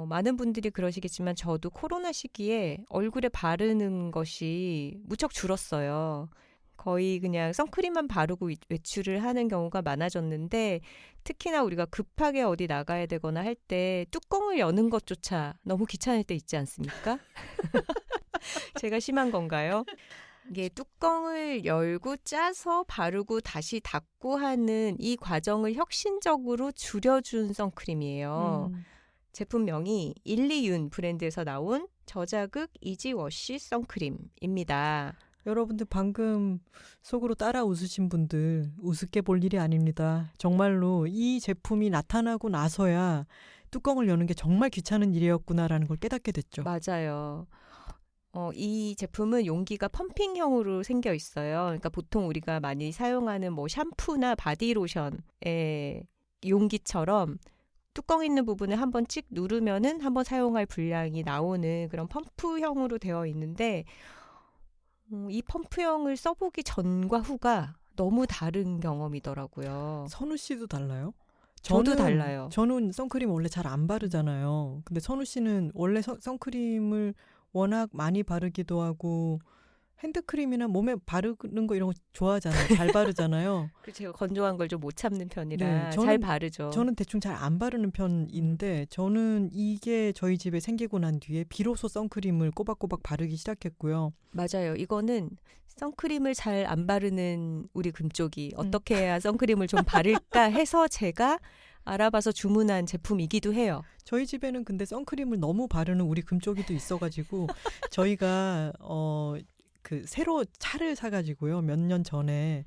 많은 분들이 그러시겠지만 저도 코로나 시기에 얼굴에 바르는 것이 무척 줄었어요. 거의 그냥 선크림만 바르고 외출을 하는 경우가 많아졌는데 특히나 우리가 급하게 어디 나가야 되거나 할 때 뚜껑을 여는 것조차 너무 귀찮을 때 있지 않습니까? 제가 심한 건가요? 이게 뚜껑을 열고 짜서 바르고 다시 닫고 하는 이 과정을 혁신적으로 줄여준 선크림이에요. 제품명이 일리윤 브랜드에서 나온 저자극 이지워시 선크림입니다. 여러분들 방금 속으로 따라 웃으신 분들 우습게 볼 일이 아닙니다. 정말로 이 제품이 나타나고 나서야 뚜껑을 여는 게 정말 귀찮은 일이었구나라는 걸 깨닫게 됐죠. 맞아요. 이 제품은 용기가 펌핑형으로 생겨 있어요. 그러니까 보통 우리가 많이 사용하는 뭐 샴푸나 바디로션의 용기처럼 뚜껑 있는 부분을 한번 찍 누르면은 한번 사용할 분량이 나오는 그런 펌프형으로 되어 있는데 이 펌프형을 써보기 전과 후가 너무 다른 경험이더라고요. 선우 씨도 달라요? 저도 달라요. 저는 선크림 원래 잘 안 바르잖아요. 근데 선우 씨는 원래 선크림을 워낙 많이 바르기도 하고 핸드크림이나 몸에 바르는 거 이런 거 좋아하잖아요. 잘 바르잖아요. 제가 건조한 걸 좀 못 참는 편이라 네, 잘 바르죠. 저는 대충 잘 안 바르는 편인데 저는 이게 저희 집에 생기고 난 뒤에 비로소 선크림을 꼬박꼬박 바르기 시작했고요. 맞아요. 이거는 선크림을 잘 안 바르는 우리 금쪽이 어떻게 해야 선크림을 좀 바를까 해서 제가 알아봐서 주문한 제품이기도 해요. 저희 집에는 근데 선크림을 너무 바르는 우리 금쪽이도 있어가지고 저희가 새로 차를 사가지고요. 몇 년 전에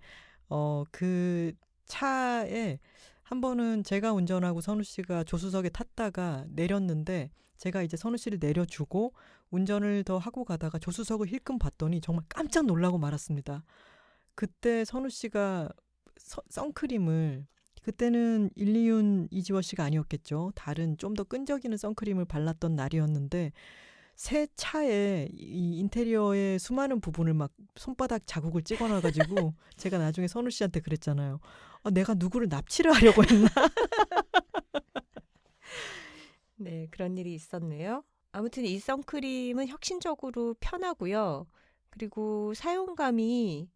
그 차에 한 번은 제가 운전하고 선우 씨가 조수석에 탔다가 내렸는데 제가 이제 선우 씨를 내려주고 운전을 더 하고 가다가 조수석을 힐끔 봤더니 정말 깜짝 놀라고 말았습니다. 그때 선우 씨가 선크림을 그때는 일리윤 이지워시가 아니었겠죠. 다른 좀 더 끈적이는 선크림을 발랐던 날이었는데 새 차에 이 인테리어의 수많은 부분을 막 손바닥 자국을 찍어놔가지고 제가 나중에 선우 씨한테 그랬잖아요. 내가 누구를 납치를 하려고 했나? 네, 그런 일이 있었네요. 아무튼 이 선크림은 혁신적으로 편하고요. 그리고 사용감이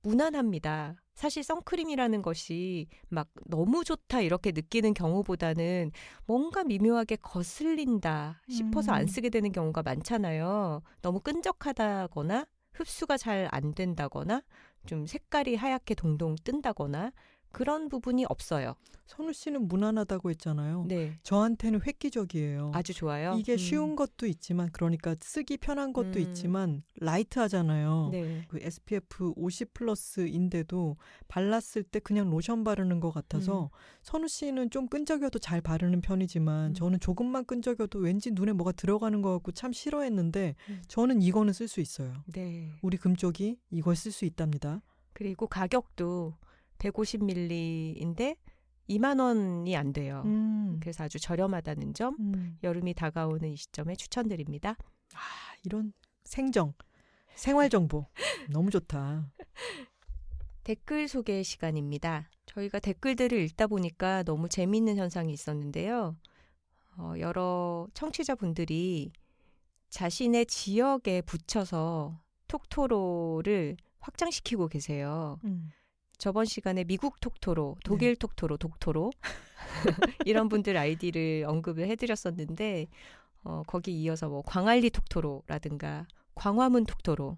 무난합니다. 사실 선크림이라는 것이 막 너무 좋다 이렇게 느끼는 경우보다는 뭔가 미묘하게 거슬린다 싶어서 안 쓰게 되는 경우가 많잖아요. 너무 끈적하다거나 흡수가 잘 안 된다거나 좀 색깔이 하얗게 동동 뜬다거나 그런 부분이 없어요. 선우 씨는 무난하다고 했잖아요. 네. 저한테는 획기적이에요. 아주 좋아요. 이게 쉬운 것도 있지만 그러니까 쓰기 편한 것도 있지만 라이트하잖아요. 네. 그 SPF 50 플러스인데도 발랐을 때 그냥 로션 바르는 것 같아서 선우 씨는 좀 끈적여도 잘 바르는 편이지만 저는 조금만 끈적여도 왠지 눈에 뭐가 들어가는 것 같고 참 싫어했는데 저는 이거는 쓸 수 있어요. 네. 우리 금쪽이 이걸 쓸 수 있답니다. 그리고 가격도 150ml인데 2만 원이 안 돼요. 그래서 아주 저렴하다는 점, 여름이 다가오는 이 시점에 추천드립니다. 아, 이런 생활 정보 너무 좋다. 댓글 소개 시간입니다. 저희가 댓글들을 읽다 보니까 너무 재미있는 현상이 있었는데요. 여러 청취자분들이 자신의 지역에 붙여서 톡토로를 확장시키고 계세요. 저번 시간에 미국 톡토로, 독일 톡토로, 독토로 이런 분들 아이디를 언급을 해드렸었는데 거기 이어서 뭐 광안리 톡토로라든가 광화문 톡토로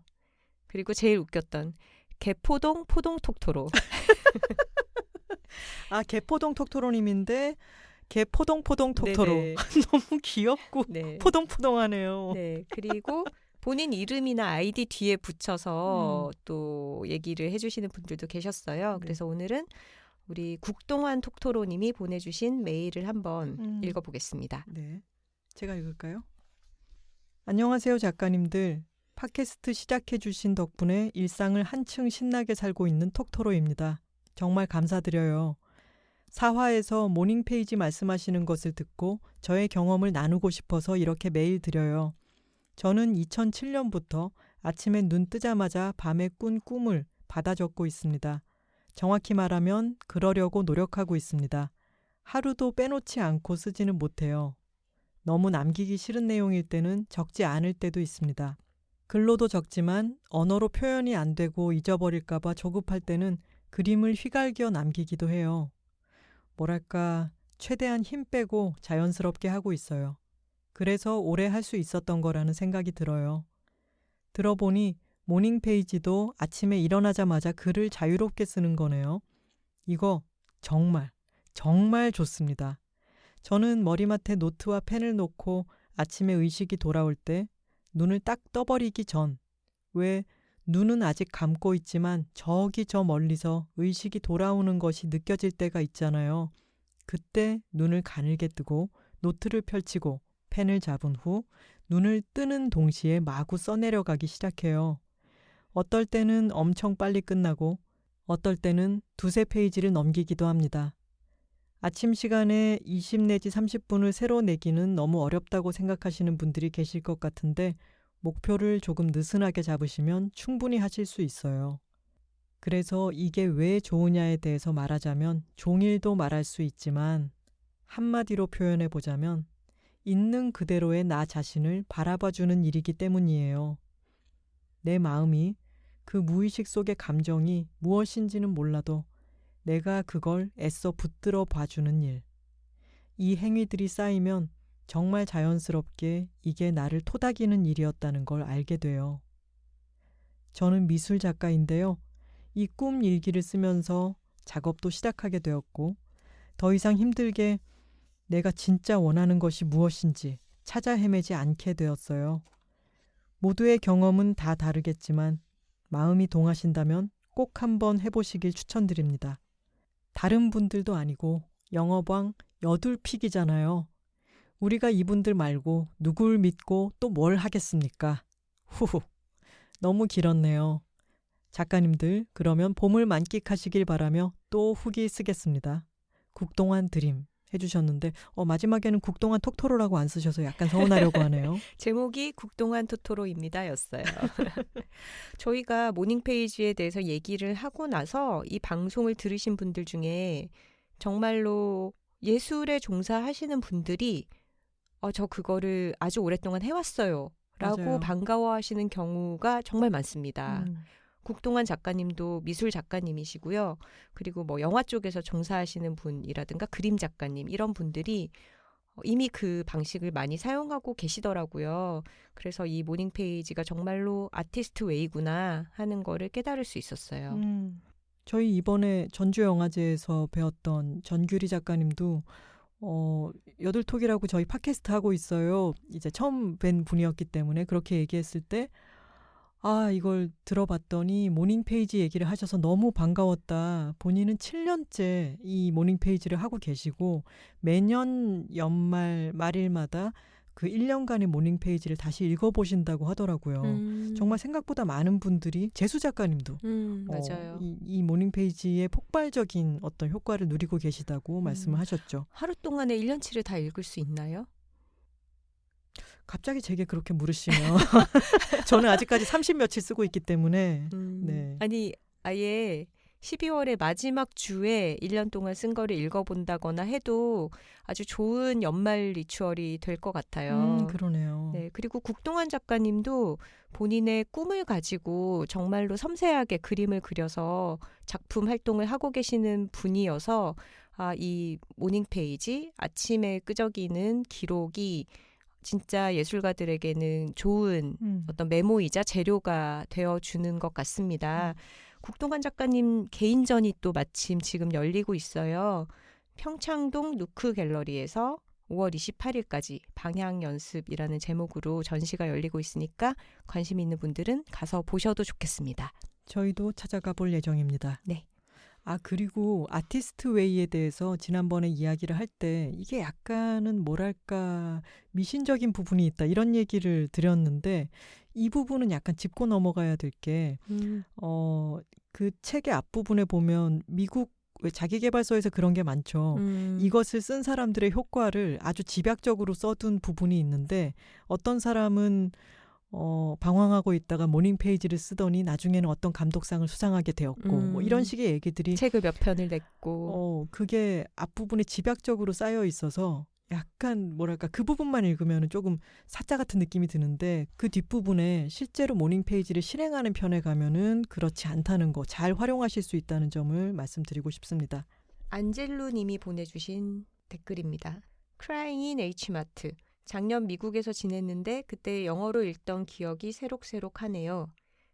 그리고 제일 웃겼던 개포동 포동 톡토로. 아, 개포동 톡토로님인데 개포동포동 톡토로. 네네. 너무 귀엽고 네. 포동포동하네요. 네. 그리고 본인 이름이나 아이디 뒤에 붙여서 또 얘기를 해주시는 분들도 계셨어요. 네. 그래서 오늘은 우리 국동환 톡토로님이 보내주신 메일을 한번 읽어보겠습니다. 네, 제가 읽을까요? 안녕하세요 작가님들. 팟캐스트 시작해주신 덕분에 일상을 한층 신나게 살고 있는 톡토로입니다. 정말 감사드려요. 사화에서 모닝페이지 말씀하시는 것을 듣고 저의 경험을 나누고 싶어서 이렇게 메일 드려요. 저는 2007년부터 아침에 눈 뜨자마자 밤에 꾼 꿈을 받아 적고 있습니다. 정확히 말하면 그러려고 노력하고 있습니다. 하루도 빼놓지 않고 쓰지는 못해요. 너무 남기기 싫은 내용일 때는 적지 않을 때도 있습니다. 글로도 적지만 언어로 표현이 안 되고 잊어버릴까 봐 조급할 때는 그림을 휘갈겨 남기기도 해요. 뭐랄까, 최대한 힘 빼고 자연스럽게 하고 있어요. 그래서 오래 할 수 있었던 거라는 생각이 들어요. 들어보니 모닝페이지도 아침에 일어나자마자 글을 자유롭게 쓰는 거네요. 이거 정말 좋습니다. 저는 머리맡에 노트와 펜을 놓고 아침에 의식이 돌아올 때 눈을 딱 떠버리기 전, 왜 눈은 아직 감고 있지만 저기 저 멀리서 의식이 돌아오는 것이 느껴질 때가 있잖아요. 그때 눈을 가늘게 뜨고 노트를 펼치고 펜을 잡은 후 눈을 뜨는 동시에 마구 써내려가기 시작해요. 어떨 때는 엄청 빨리 끝나고 어떨 때는 두세 페이지를 넘기기도 합니다. 아침 시간에 20 내지 30분을 새로 내기는 너무 어렵다고 생각하시는 분들이 계실 것 같은데 목표를 조금 느슨하게 잡으시면 충분히 하실 수 있어요. 그래서 이게 왜 좋으냐에 대해서 말하자면 종일도 말할 수 있지만 한마디로 표현해 보자면 있는 그대로의 나 자신을 바라봐주는 일이기 때문이에요. 내 마음이 그 무의식 속의 감정이 무엇인지는 몰라도 내가 그걸 애써 붙들어 봐주는 일. 이 행위들이 쌓이면 정말 자연스럽게 이게 나를 토닥이는 일이었다는 걸 알게 돼요. 저는 미술 작가인데요. 이 꿈 일기를 쓰면서 작업도 시작하게 되었고 더 이상 힘들게 내가 진짜 원하는 것이 무엇인지 찾아 헤매지 않게 되었어요. 모두의 경험은 다 다르겠지만 마음이 동하신다면 꼭 한번 해보시길 추천드립니다. 다른 분들도 아니고 영어방 여둘픽이잖아요. 우리가 이분들 말고 누굴 믿고 또 뭘 하겠습니까? 후후. 너무 길었네요. 작가님들 그러면 봄을 만끽하시길 바라며 또 후기 쓰겠습니다. 국동환 드림 해주셨는데 마지막에는 국동환 톡토로라고 안 쓰셔서 약간 서운하려고 하네요. 제목이 국동환 토토로입니다 였어요. 저희가 모닝페이지에 대해서 얘기를 하고 나서 이 방송을 들으신 분들 중에 정말로 예술에 종사하시는 분들이 저 그거를 아주 오랫동안 해왔어요 라고 맞아요. 반가워하시는 경우가 정말 많습니다. 국동환 작가님도 미술 작가님이시고요. 그리고 뭐 영화 쪽에서 종사하시는 분이라든가 그림 작가님 이런 분들이 이미 그 방식을 많이 사용하고 계시더라고요. 그래서 이 모닝페이지가 정말로 아티스트 웨이구나 하는 거를 깨달을 수 있었어요. 저희 이번에 전주영화제에서 배웠던 전규리 작가님도 여들톡이라고 저희 팟캐스트 하고 있어요. 이제 처음 뵌 분이었기 때문에 그렇게 얘기했을 때 이걸 들어봤더니 모닝페이지 얘기를 하셔서 너무 반가웠다. 본인은 7년째 이 모닝페이지를 하고 계시고 매년 연말 말일마다 그 1년간의 모닝페이지를 다시 읽어보신다고 하더라고요. 정말 생각보다 많은 분들이 재수 작가님도 맞아요. 이 모닝페이지의 폭발적인 어떤 효과를 누리고 계시다고 말씀을 하셨죠. 하루 동안에 1년치를 다 읽을 수 있나요? 갑자기 제게 그렇게 물으시면 저는 아직까지 30 며칠 쓰고 있기 때문에 네. 아니 아예 12월의 마지막 주에 1년 동안 쓴 거를 읽어본다거나 해도 아주 좋은 연말 리추얼이 될 것 같아요. 그러네요. 네, 그리고 국동환 작가님도 본인의 꿈을 가지고 정말로 섬세하게 그림을 그려서 작품 활동을 하고 계시는 분이어서 이 모닝페이지, 아침에 끄적이는 기록이 진짜 예술가들에게는 좋은 어떤 메모이자 재료가 되어주는 것 같습니다. 국동환 작가님 개인전이 또 마침 지금 열리고 있어요. 평창동 누크 갤러리에서 5월 28일까지 방향연습이라는 제목으로 전시가 열리고 있으니까 관심 있는 분들은 가서 보셔도 좋겠습니다. 저희도 찾아가 볼 예정입니다. 네. 그리고 아티스트 웨이에 대해서 지난번에 이야기를 할 때 이게 약간은 뭐랄까 미신적인 부분이 있다 이런 얘기를 드렸는데 이 부분은 약간 짚고 넘어가야 될 게 그 책의 앞부분에 보면 미국 자기계발서에서 그런 게 많죠. 이것을 쓴 사람들의 효과를 아주 집약적으로 써둔 부분이 있는데 어떤 사람은 방황하고 있다가 모닝페이지를 쓰더니 나중에는 어떤 감독상을 수상하게 되었고 뭐 이런 식의 얘기들이 책을 몇 편을 냈고 그게 앞부분에 집약적으로 쌓여 있어서 약간 뭐랄까 그 부분만 읽으면 조금 사자 같은 느낌이 드는데 그 뒷부분에 실제로 모닝페이지를 실행하는 편에 가면은 그렇지 않다는 거 잘 활용하실 수 있다는 점을 말씀드리고 싶습니다. 안젤루 님이 보내주신 댓글입니다. Crying in H마트. 작년 미국에서 지냈는데 그때 영어로 읽던 기억이 새록새록하네요.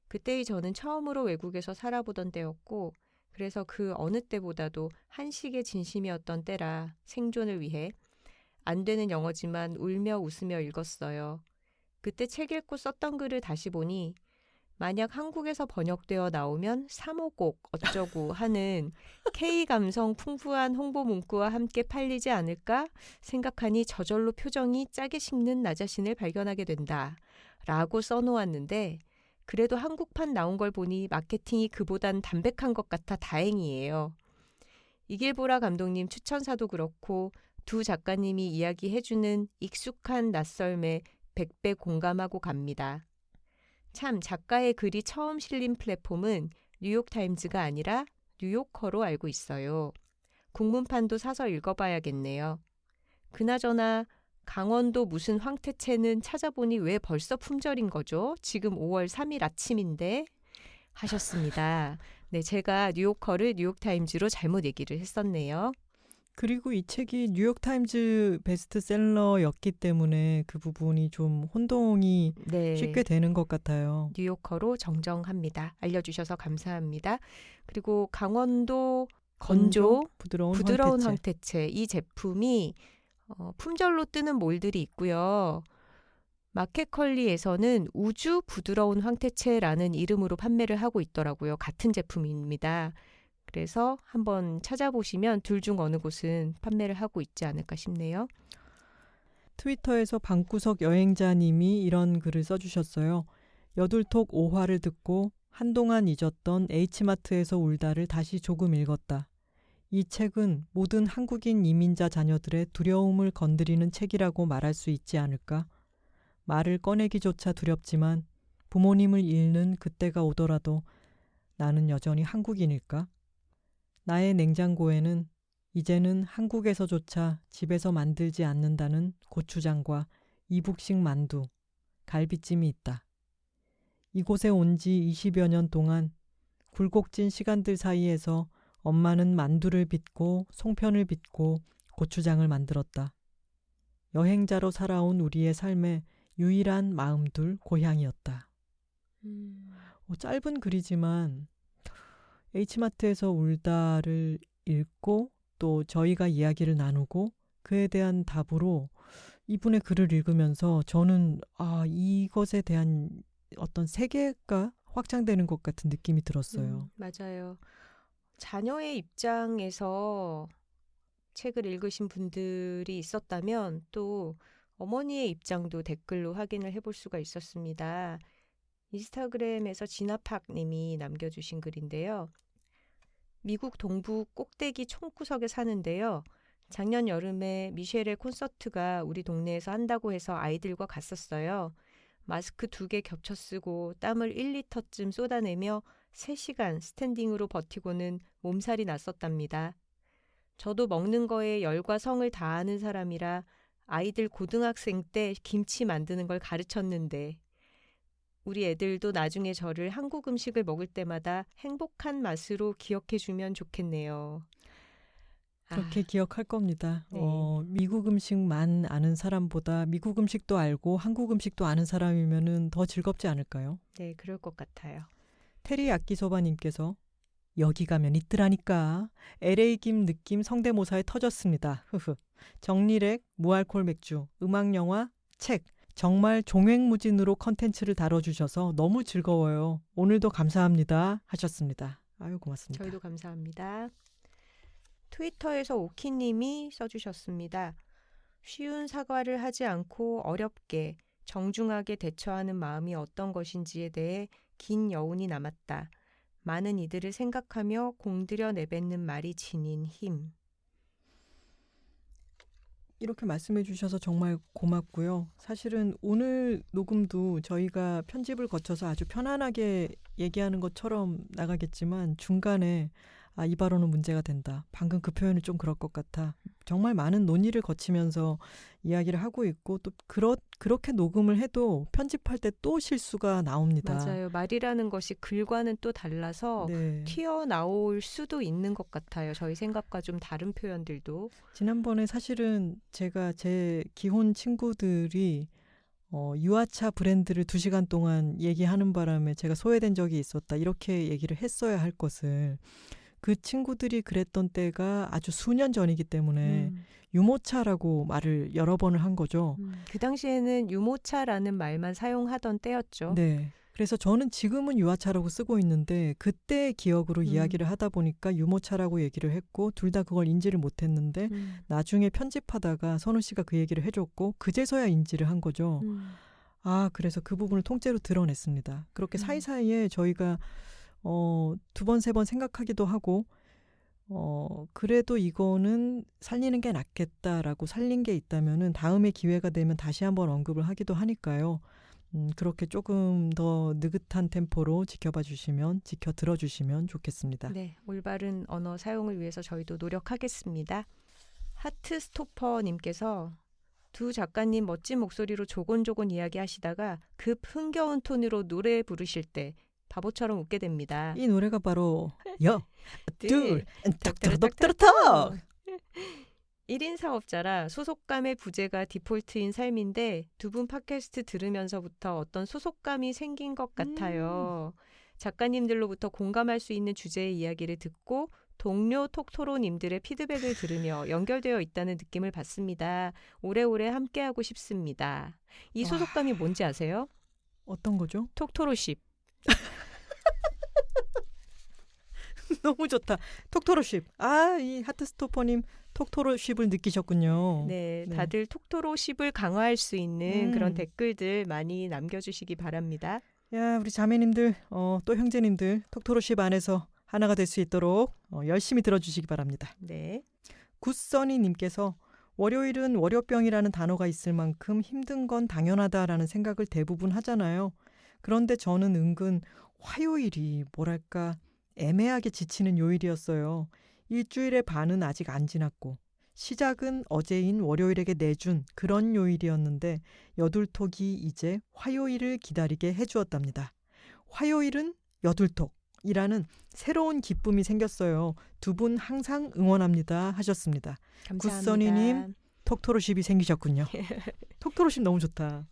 그때의 저는 처음으로 외국에서 살아보던 때였고 그래서 그 어느 때보다도 한식의 진심이었던 때라 생존을 위해 안 되는 영어지만 울며 웃으며 읽었어요. 그때 책 읽고 썼던 글을 다시 보니 만약 한국에서 번역되어 나오면 3호곡 어쩌고 하는 K 감성 풍부한 홍보 문구와 함께 팔리지 않을까 생각하니 저절로 표정이 짜게 식는 나 자신을 발견하게 된다. 라고 써놓았는데 그래도 한국판 나온 걸 보니 마케팅이 그보단 담백한 것 같아 다행이에요. 이길보라 감독님 추천사도 그렇고 두 작가님이 이야기해주는 익숙한 낯설매 100배 공감하고 갑니다. 참 작가의 글이 처음 실린 플랫폼은 뉴욕타임즈가 아니라 뉴요커로 알고 있어요. 국문판도 사서 읽어봐야겠네요. 그나저나 강원도 무슨 황태채는 찾아보니 왜 벌써 품절인 거죠? 지금 5월 3일 아침인데 하셨습니다. 네, 제가 뉴요커를 뉴욕타임즈로 잘못 얘기를 했었네요. 그리고 이 책이 뉴욕타임즈 베스트셀러였기 때문에 그 부분이 좀 혼동이 네. 쉽게 되는 것 같아요. 뉴요커로 정정합니다. 알려주셔서 감사합니다. 그리고 강원도 건조 부드러운 황태채. 이 제품이 품절로 뜨는 몰들이 있고요. 마켓컬리에서는 우주 부드러운 황태채라는 이름으로 판매를 하고 있더라고요. 같은 제품입니다. 그래서 한번 찾아보시면 둘 중 어느 곳은 판매를 하고 있지 않을까 싶네요. 트위터에서 방구석 여행자님이 이런 글을 써주셨어요. 여둘톡 5화를 듣고 한동안 잊었던 H마트에서 울다를 다시 조금 읽었다. 이 책은 모든 한국인 이민자 자녀들의 두려움을 건드리는 책이라고 말할 수 있지 않을까? 말을 꺼내기조차 두렵지만 부모님을 잃는 그때가 오더라도 나는 여전히 한국인일까? 나의 냉장고에는 이제는 한국에서조차 집에서 만들지 않는다는 고추장과 이북식 만두, 갈비찜이 있다. 이곳에 온 지 20여 년 동안 굴곡진 시간들 사이에서 엄마는 만두를 빚고 송편을 빚고 고추장을 만들었다. 여행자로 살아온 우리의 삶의 유일한 마음둘 고향이었다. 짧은 글이지만 H마트에서 울다를 읽고 또 저희가 이야기를 나누고 그에 대한 답으로 이분의 글을 읽으면서 저는 이것에 대한 어떤 세계가 확장되는 것 같은 느낌이 들었어요. 맞아요. 자녀의 입장에서 책을 읽으신 분들이 있었다면 또 어머니의 입장도 댓글로 확인을 해볼 수가 있었습니다. 인스타그램에서 진아팍님이 남겨주신 글인데요. 미국 동부 꼭대기 총구석에 사는데요. 작년 여름에 미셸의 콘서트가 우리 동네에서 한다고 해서 아이들과 갔었어요. 마스크 2개 겹쳐 쓰고 땀을 1리터쯤 쏟아내며 3시간 스탠딩으로 버티고는 몸살이 났었답니다. 저도 먹는 거에 열과 성을 다하는 사람이라 아이들 고등학생 때 김치 만드는 걸 가르쳤는데 우리 애들도 나중에 저를 한국 음식을 먹을 때마다 행복한 맛으로 기억해주면 좋겠네요. 그렇게 기억할 겁니다. 네. 미국 음식만 아는 사람보다 미국 음식도 알고 한국 음식도 아는 사람이면은 더 즐겁지 않을까요? 네, 그럴 것 같아요. 테리야끼소바님께서 여기 가면 있더라니까. LA 김 느낌 성대모사에 터졌습니다. 정리렉, 무알콜 맥주, 음악 영화, 책. 정말 종횡무진으로 컨텐츠를 다뤄주셔서 너무 즐거워요. 오늘도 감사합니다 하셨습니다. 아유 고맙습니다. 저희도 감사합니다. 트위터에서 오키님이 써주셨습니다. 쉬운 사과를 하지 않고 어렵게 정중하게 대처하는 마음이 어떤 것인지에 대해 긴 여운이 남았다. 많은 이들을 생각하며 공들여 내뱉는 말이 지닌 힘. 이렇게 말씀해 주셔서 정말 고맙고요. 사실은 오늘 녹음도 저희가 편집을 거쳐서 아주 편안하게 얘기하는 것처럼 나가겠지만 중간에 이 발언은 문제가 된다. 방금 그 표현은 좀 그럴 것 같아. 정말 많은 논의를 거치면서 이야기를 하고 있고 또 그렇게 녹음을 해도 편집할 때 또 실수가 나옵니다. 맞아요. 말이라는 것이 글과는 또 달라서 네. 튀어나올 수도 있는 것 같아요. 저희 생각과 좀 다른 표현들도. 지난번에 사실은 제가 제 기혼 친구들이 유아차 브랜드를 2시간 동안 얘기하는 바람에 제가 소외된 적이 있었다. 이렇게 얘기를 했어야 할 것을 그 친구들이 그랬던 때가 아주 수년 전이기 때문에 유모차라고 말을 여러 번을 한 거죠. 그 당시에는 유모차라는 말만 사용하던 때였죠. 네. 그래서 저는 지금은 유아차라고 쓰고 있는데 그때의 기억으로 이야기를 하다 보니까 유모차라고 얘기를 했고 둘 다 그걸 인지를 못했는데 나중에 편집하다가 선우 씨가 그 얘기를 해줬고 그제서야 인지를 한 거죠. 그래서 그 부분을 통째로 드러냈습니다. 그렇게 사이사이에 저희가 2번, 3번 생각하기도 하고 그래도 이거는 살리는 게 낫겠다라고 살린 게 있다면은 다음에 기회가 되면 다시 한번 언급을 하기도 하니까요. 그렇게 조금 더 느긋한 템포로 지켜 들어주시면 좋겠습니다. 네, 올바른 언어 사용을 위해서 저희도 노력하겠습니다. 하트스토퍼님께서 두 작가님 멋진 목소리로 조곤조곤 이야기하시다가 급 흥겨운 톤으로 노래 부르실 때 바보처럼 웃게 됩니다. 이 노래가 바로 둘, 톡톡톡톡톡 1인 사업자라 소속감의 부재가 디폴트인 삶인데 두 분 팟캐스트 들으면서부터 어떤 소속감이 생긴 것 같아요. 작가님들로부터 공감할 수 있는 주제의 이야기를 듣고 동료 톡토로님들의 피드백을 들으며 연결되어 있다는 느낌을 받습니다. 오래오래 함께하고 싶습니다. 이 소속감이 뭔지 아세요? 어떤 거죠? 톡토로십. 너무 좋다. 톡토로십. 이 하트스토퍼님 톡토로십을 느끼셨군요. 네, 다들 톡토로십을 강화할 수 있는 그런 댓글들 많이 남겨주시기 바랍니다. 야, 우리 자매님들, 또 형제님들 톡토로십 안에서 하나가 될 수 있도록 열심히 들어주시기 바랍니다. 네. 굿써니님께서 월요일은 월요병이라는 단어가 있을 만큼 힘든 건 당연하다라는 생각을 대부분 하잖아요. 그런데 저는 은근 화요일이 뭐랄까 애매하게 지치는 요일이었어요. 일주일의 반은 아직 안 지났고 시작은 어제인 월요일에게 내준 그런 요일이었는데 여둘톡이 이제 화요일을 기다리게 해주었답니다. 화요일은 여둘톡이라는 새로운 기쁨이 생겼어요. 두 분 항상 응원합니다 하셨습니다. 감사합니다. 굿써니님 톡토로십이 생기셨군요. 톡토로십 너무 좋다.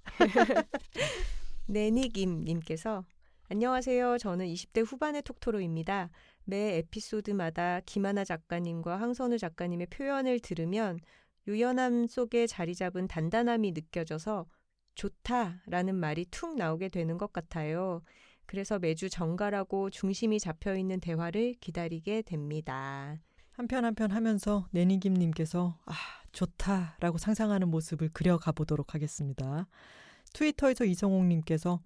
네니김님께서 안녕하세요. 저는 20대 후반의 톡토로입니다. 매 에피소드마다 김하나 작가님과 황선우 작가님의 표현을 들으면 유연함 속에 자리 잡은 단단함이 느껴져서 좋다라는 말이 툭 나오게 되는 것 같아요. 그래서 매주 정갈하고 중심이 잡혀있는 대화를 기다리게 됩니다. 한편 하면서 내니김님께서 좋다라고 상상하는 모습을 그려가 보도록 하겠습니다. 트위터에서 이성옥님께서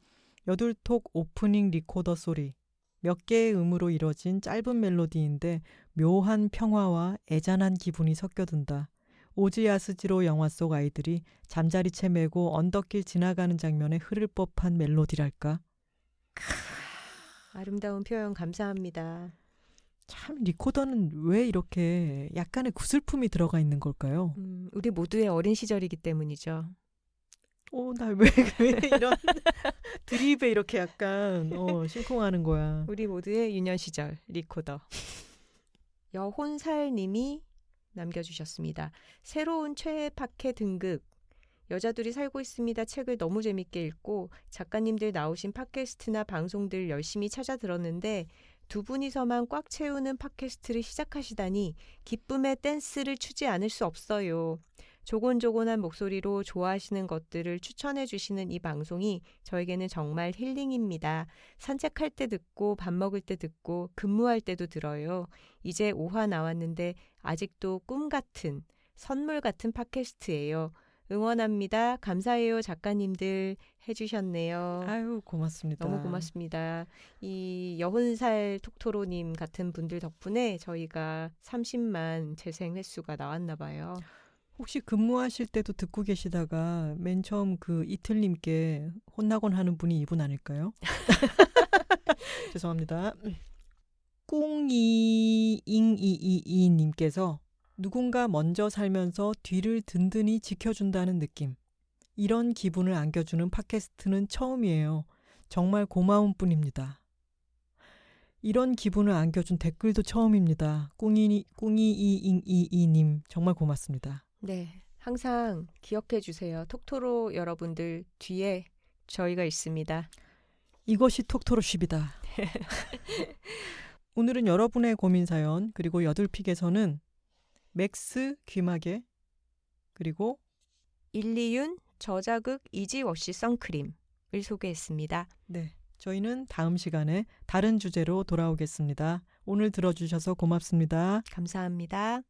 여둘톡 오프닝 리코더 소리 몇 개의 음으로 이뤄진 짧은 멜로디인데 묘한 평화와 애잔한 기분이 섞여든다. 오지 야스지로 영화 속 아이들이 잠자리채 메고 언덕길 지나가는 장면에 흐를 법한 멜로디랄까? 아름다운 표현 감사합니다. 참 리코더는 왜 이렇게 약간의 구슬픔이 들어가 있는 걸까요? 우리 모두의 어린 시절이기 때문이죠. 나 왜 이런 드립에 이렇게 약간 심쿵하는 거야. 우리 모두의 유년 시절 리코더. 여혼살님이 남겨주셨습니다. 새로운 최애 팟캐 등극. 여자들이 살고 있습니다. 책을 너무 재밌게 읽고 작가님들 나오신 팟캐스트나 방송들 열심히 찾아 들었는데 두 분이서만 꽉 채우는 팟캐스트를 시작하시다니 기쁨의 댄스를 추지 않을 수 없어요. 조곤조곤한 목소리로 좋아하시는 것들을 추천해 주시는 이 방송이 저에게는 정말 힐링입니다. 산책할 때 듣고 밥 먹을 때 듣고 근무할 때도 들어요. 이제 5화 나왔는데 아직도 꿈 같은 선물 같은 팟캐스트예요. 응원합니다. 감사해요 작가님들 해주셨네요. 아유 고맙습니다. 너무 고맙습니다. 이 여혼살 톡토로님 같은 분들 덕분에 저희가 30만 재생 횟수가 나왔나 봐요. 혹시 근무하실 때도 듣고 계시다가 맨 처음 그 이틀님께 혼나곤 하는 분이 이분 아닐까요? 죄송합니다. 꿍이잉이이님께서 누군가 먼저 살면서 뒤를 든든히 지켜준다는 느낌. 이런 기분을 안겨주는 팟캐스트는 처음이에요. 정말 고마운 뿐입니다. 이런 기분을 안겨준 댓글도 처음입니다. 꿍이잉이이님 정말 고맙습니다. 네, 항상 기억해 주세요. 톡토로 여러분들 뒤에 저희가 있습니다. 이것이 톡토로쉽이다. 오늘은 여러분의 고민 사연 그리고 여둘픽에서는 맥스 귀마개 그리고 일리윤 저자극 이지워시 선크림을 소개했습니다. 네, 저희는 다음 시간에 다른 주제로 돌아오겠습니다. 오늘 들어주셔서 고맙습니다. 감사합니다.